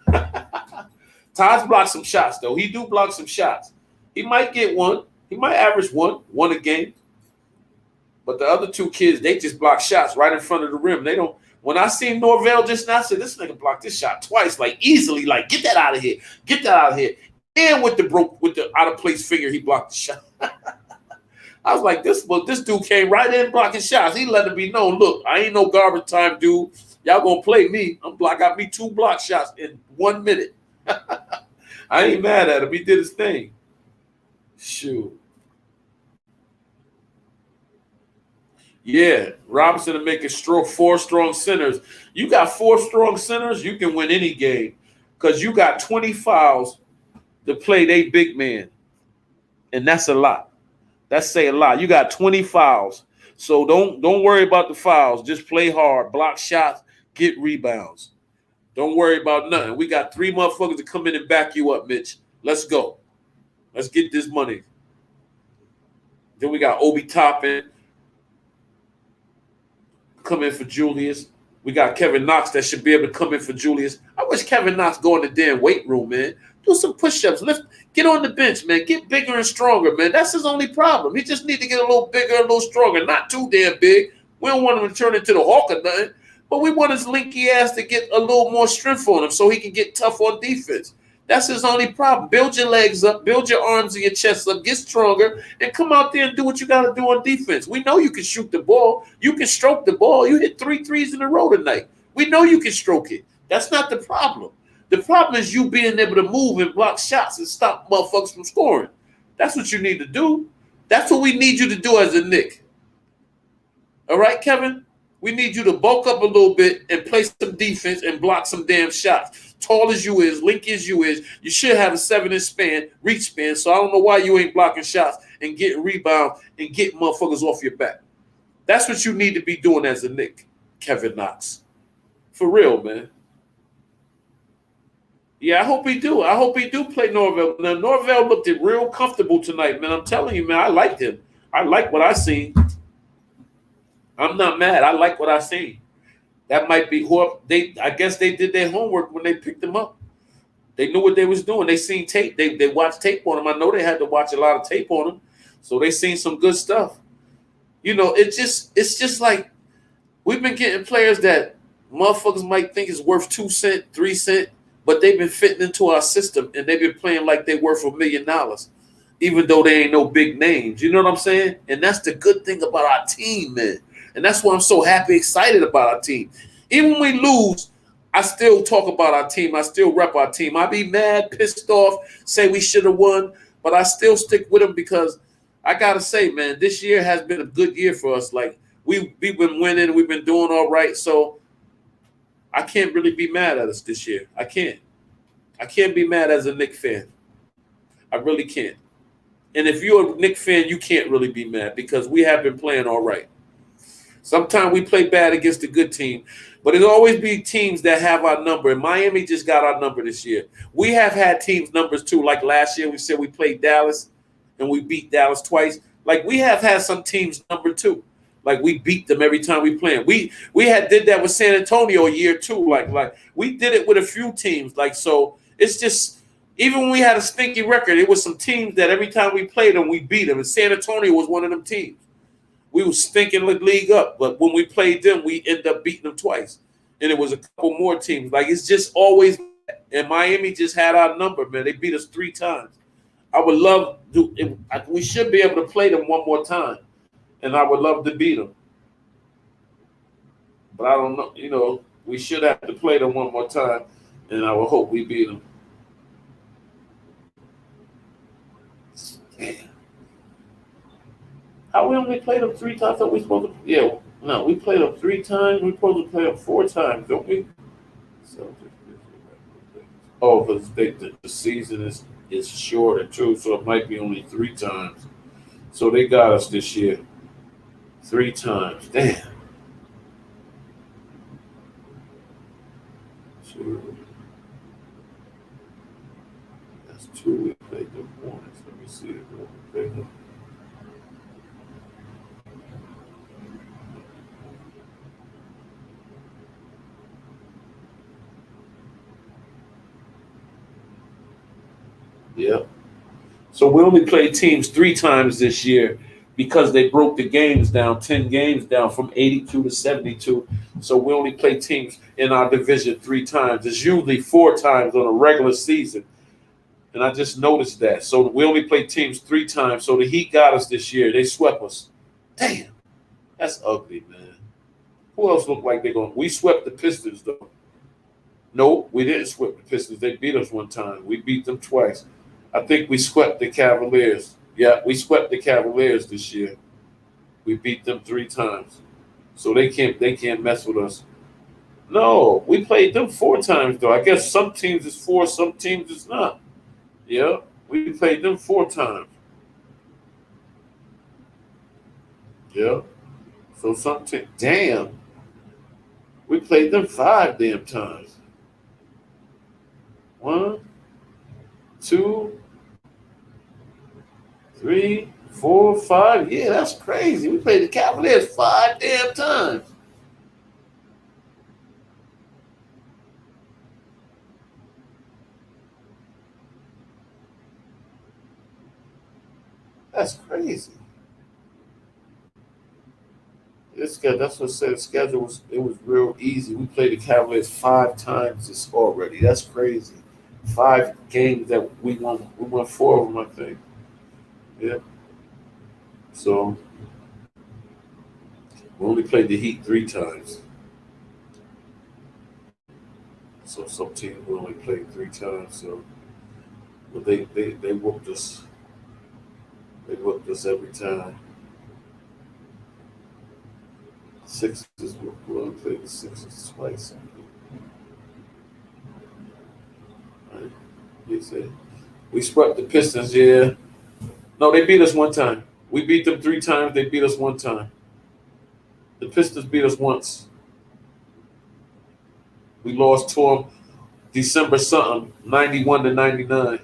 Taj blocks some shots though. He do block some shots. He might get one. He might average one a game. But the other 2 kids, they just block shots right in front of the rim. They don't. When I seen Norvell just now, I said, this nigga blocked this shot twice, like easily, like get that out of here. Get that out of here. And with the out of place finger, he blocked the shot. I was like, this dude came right in blocking shots. He let it be known, look, I ain't no garbage time dude. Y'all gonna play me. I got me 2 block shots in 1 minute. I ain't mad at him. He did his thing. Shoot. Yeah, Robinson to make it 4 strong centers. You got 4 strong centers, you can win any game because you got 20 fouls to play they big man, and that's a lot. That's say a lot. You got 20 fouls, so don't worry about the fouls. Just play hard, block shots, get rebounds. Don't worry about nothing. We got 3 motherfuckers to come in and back you up, Mitch. Let's go. Let's get this money. Then we got Obi Toppin. Come in for Julius. We got Kevin Knox that should be able to come in for Julius. I wish Kevin Knox go in the damn weight room, man. Do some push-ups. Get on the bench, man. Get bigger and stronger, man. That's his only problem. He just need to get a little bigger, a little stronger. Not too damn big. We don't want him to turn into the Hawk or nothing. But we want his linky ass to get a little more strength on him so he can get tough on defense. That's his only problem. Build your legs up, build your arms and your chest up, get stronger, and come out there and do what you got to do on defense. We know you can shoot the ball. You can stroke the ball. You hit 3 threes in a row tonight. We know you can stroke it. That's not the problem. The problem is you being able to move and block shots and stop motherfuckers from scoring. That's what you need to do. That's what we need you to do as a Knick. All right, Kevin? We need you to bulk up a little bit and play some defense and block some damn shots. Tall as you is, lanky as you is, you should have a 7-inch span, reach span. So I don't know why you ain't blocking shots and getting rebounds and getting motherfuckers off your back. That's what you need to be doing as a Knick, Kevin Knox. For real, man. Yeah, I hope he do. I hope he do play Norvell. Now, Norvell looked real comfortable tonight, man. I'm telling you, man, I liked him. I like what I seen. I'm not mad. I like what I seen. That might be who I guess they did their homework when they picked him up. They knew what they was doing. They seen tape. They watched tape on him. I know they had to watch a lot of tape on him. So they seen some good stuff. You know, it's just like we've been getting players that motherfuckers might think is worth 2 cents, 3 cents, but they've been fitting into our system and they've been playing like they worth $1 million, even though they ain't no big names. You know what I'm saying? And that's the good thing about our team, man. And that's why I'm so happy, excited about our team. Even when we lose, I still talk about our team. I still rep our team. I be mad, pissed off, say we should have won, but I still stick with them because I got to say, man, this year has been a good year for us. Like, we've been winning. We've been doing all right. So I can't really be mad at us this year. I can't. I can't be mad as a Knicks fan. I really can't. And if you're a Knicks fan, you can't really be mad because we have been playing all right. Sometimes we play bad against a good team, but it'll always be teams that have our number. And Miami just got our number this year. We have had teams' numbers too. Like last year, we said we played Dallas and we beat Dallas twice. Like we have had some teams' number too. Like we beat them every time we play them. We did that with San Antonio a year too. Like we did it with a few teams. Like so, it's just even when we had a stinky record, it was some teams that every time we played them, we beat them. And San Antonio was one of them teams. We was stinking the league up, but when we played them, we ended up beating them twice. And it was a couple more teams. Like, it's just always – and Miami just had our number, man. They beat us 3 times. I would love to – we should be able to play them one more time, and I would love to beat them. But I don't know. You know, we should have to play them one more time, and I would hope we beat them. Damn. How we only played them 3 times? I thought we supposed to. Yeah, no, we played them 3 times. We're supposed to play them 4 times, don't we? So, oh, because the season is shorter too, so it might be only 3 times. So they got us this year 3 times. Damn. 2, we played the Hornets. Let me see it. We played them. Yeah. So we only played teams 3 times this year because they broke the games down, 10 games down from 82 to 72. So we only play teams in our division 3 times. It's usually 4 times on a regular season. And I just noticed that. So we only play teams 3 times. So the Heat got us this year. They swept us. Damn, that's ugly, man. Who else looked like they're going? We swept the Pistons, though. No, we didn't sweep the Pistons. They beat us one time. We beat them twice. I think we swept the Cavaliers. Yeah, we swept the Cavaliers this year. We beat them 3 times. So they can't mess with us. No, we played them 4 times though. I guess some teams is 4, some teams is not. Yeah, we played them 4 times. Yeah. So some team, damn, we played them 5 damn times. 1, 2, 3, 4, 5. Yeah, that's crazy. We played the Cavaliers 5 damn times. That's crazy. That's what I said. The schedule was real easy. We played the Cavaliers 5 times this already. That's crazy. 5 games that we won. We won 4 of them, I think. Yeah. So we only played the Heat 3 times. So some teams we only played 3 times. So, but they whooped us. They whooped us every time. Sixers, we only played the Sixers twice. Right? He said we swept the Pistons. Yeah. No, they beat us 1 time. We beat them 3 times. They beat us 1 time. The Pistons beat us once. We lost to them December something, 91 to 99.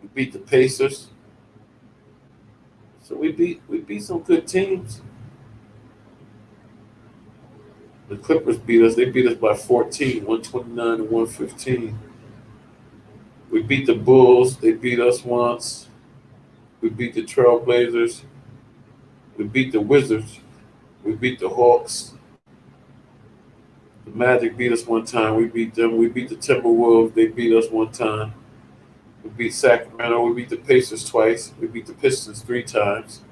We beat the Pacers. So we beat some good teams. The Clippers beat us. They beat us by 14, 129 to 115. We beat the Bulls. They beat us once. We beat the Trailblazers. We beat the Wizards. We beat the Hawks. The Magic beat us 1 time. We beat them. We beat the Timberwolves. They beat us 1 time. We beat Sacramento. We beat the Pacers twice. We beat the Pistons 3 times.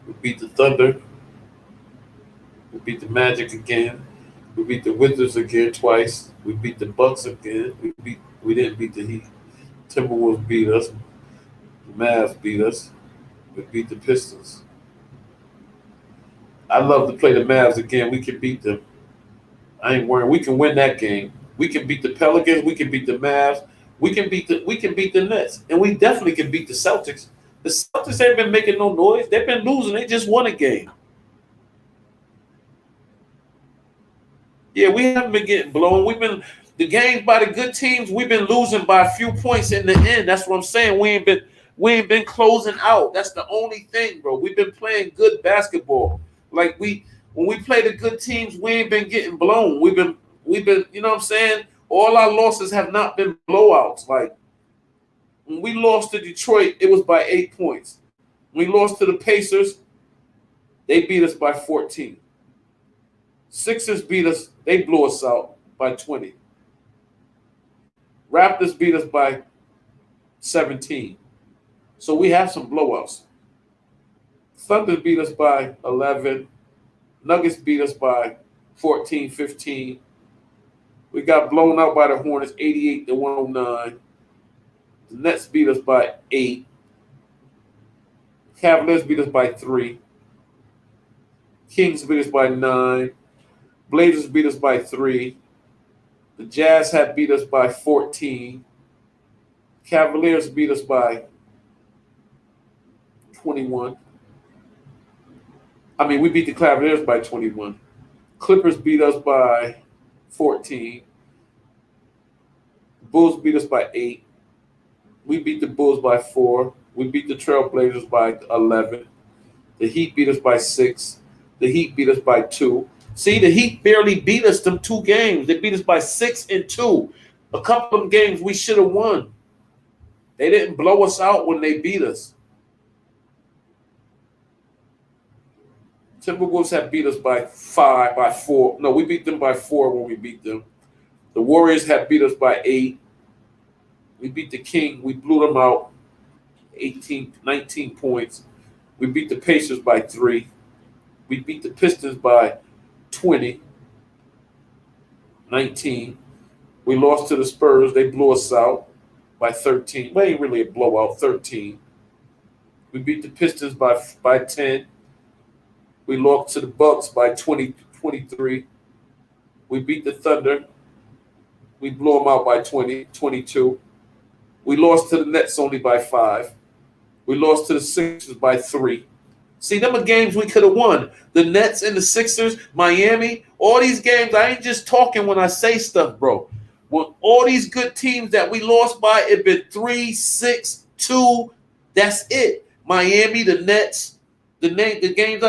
We beat the Thunder. We beat the Magic again. We beat the Wizards again twice. We beat the Bucks again. We didn't beat the Heat. Timberwolves beat us. The Mavs beat us. We beat the Pistons. I love to play the Mavs again. We can beat them. I ain't worried. We can win that game. We can beat the Pelicans. We can beat the Mavs. We can beat the Nets, and we definitely can beat the Celtics. The Celtics ain't been making no noise. They've been losing. They just won a game. Yeah, we haven't been getting blown. We've been the games by the good teams. We've been losing by a few points in the end. That's what I'm saying. We ain't been closing out. That's the only thing, bro. We've been playing good basketball. Like when we play the good teams, we ain't been getting blown. We've been, you know what I'm saying? All our losses have not been blowouts. Like when we lost to Detroit, it was by 8 points. When we lost to the Pacers, they beat us by 14. Sixers beat us, they blew us out by 20. Raptors beat us by 17. So we have some blowouts. Thunder beat us by 11. Nuggets beat us by 14, 15. We got blown out by the Hornets 88 to 109. The Nets beat us by 8. Cavaliers beat us by 3. Kings beat us by 9. Blazers beat us by 3. The Jazz had beat us by 14. Cavaliers beat us by 21. I mean, we beat the Cavaliers by 21. Clippers beat us by 14. Bulls beat us by 8. We beat the Bulls by 4. We beat the Trailblazers by 11. The Heat beat us by 6. The Heat beat us by 2. See, the Heat barely beat us them 2 games. They beat us by 6 and 2. A couple of games we should have won. They didn't blow us out when they beat us. Timberwolves have beat us by 5, by 4. No, we beat them by 4 when we beat them. The Warriors have beat us by 8. We beat the King. We blew them out 19 points. We beat the Pacers by 3. We beat the Pistons by 20, 19. We lost to the Spurs. They blew us out by 13. Well, ain't really a blowout, 13. We beat the Pistons by 10. We lost to the Bucks by 20, 23. We beat the Thunder. We blew them out by 20, 22. We lost to the Nets only by 5. We lost to the Sixers by 3. See, them are games we could have won. The Nets and the Sixers, Miami, all these games, I ain't just talking when I say stuff, bro. When all these good teams that we lost by, it been 3, 6, 2. That's it. Miami, the Nets, the games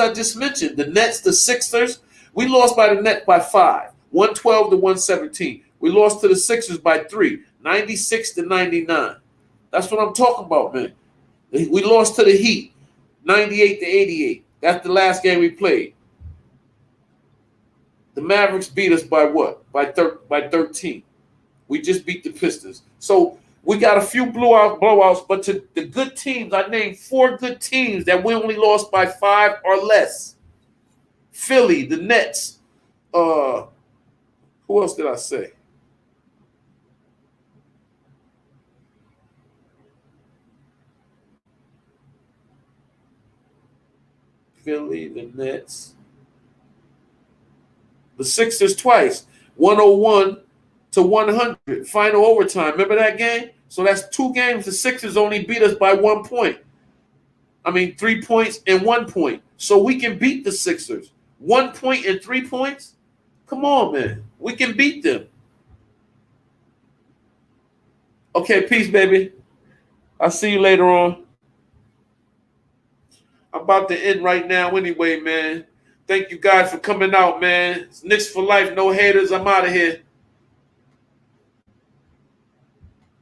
I just mentioned. The Nets, the Sixers. We lost by the Nets by 5, 112 to 117. We lost to the Sixers by 3, 96 to 99. That's what I'm talking about, man. We lost to the Heat, 98 to 88. That's the last game we played. The Mavericks beat us by what? By 13. We just beat the Pistons. So we got a few blowouts, but to the good teams, I named 4 good teams that we only lost by 5 or less. Philly, the Nets. Who else did I say? Philly, the Nets. The Sixers twice, 101 to 100, final overtime. Remember that game? So that's 2 games. The Sixers only beat us by 1 point. I mean, 3 points and 1 point. So we can beat the Sixers. 1 point and 3 points? Come on, man. We can beat them. Okay, peace, baby. I'll see you later on. I'm about to end right now anyway, man. Thank you guys for coming out, man. It's Knicks for life, no haters. I'm out of here.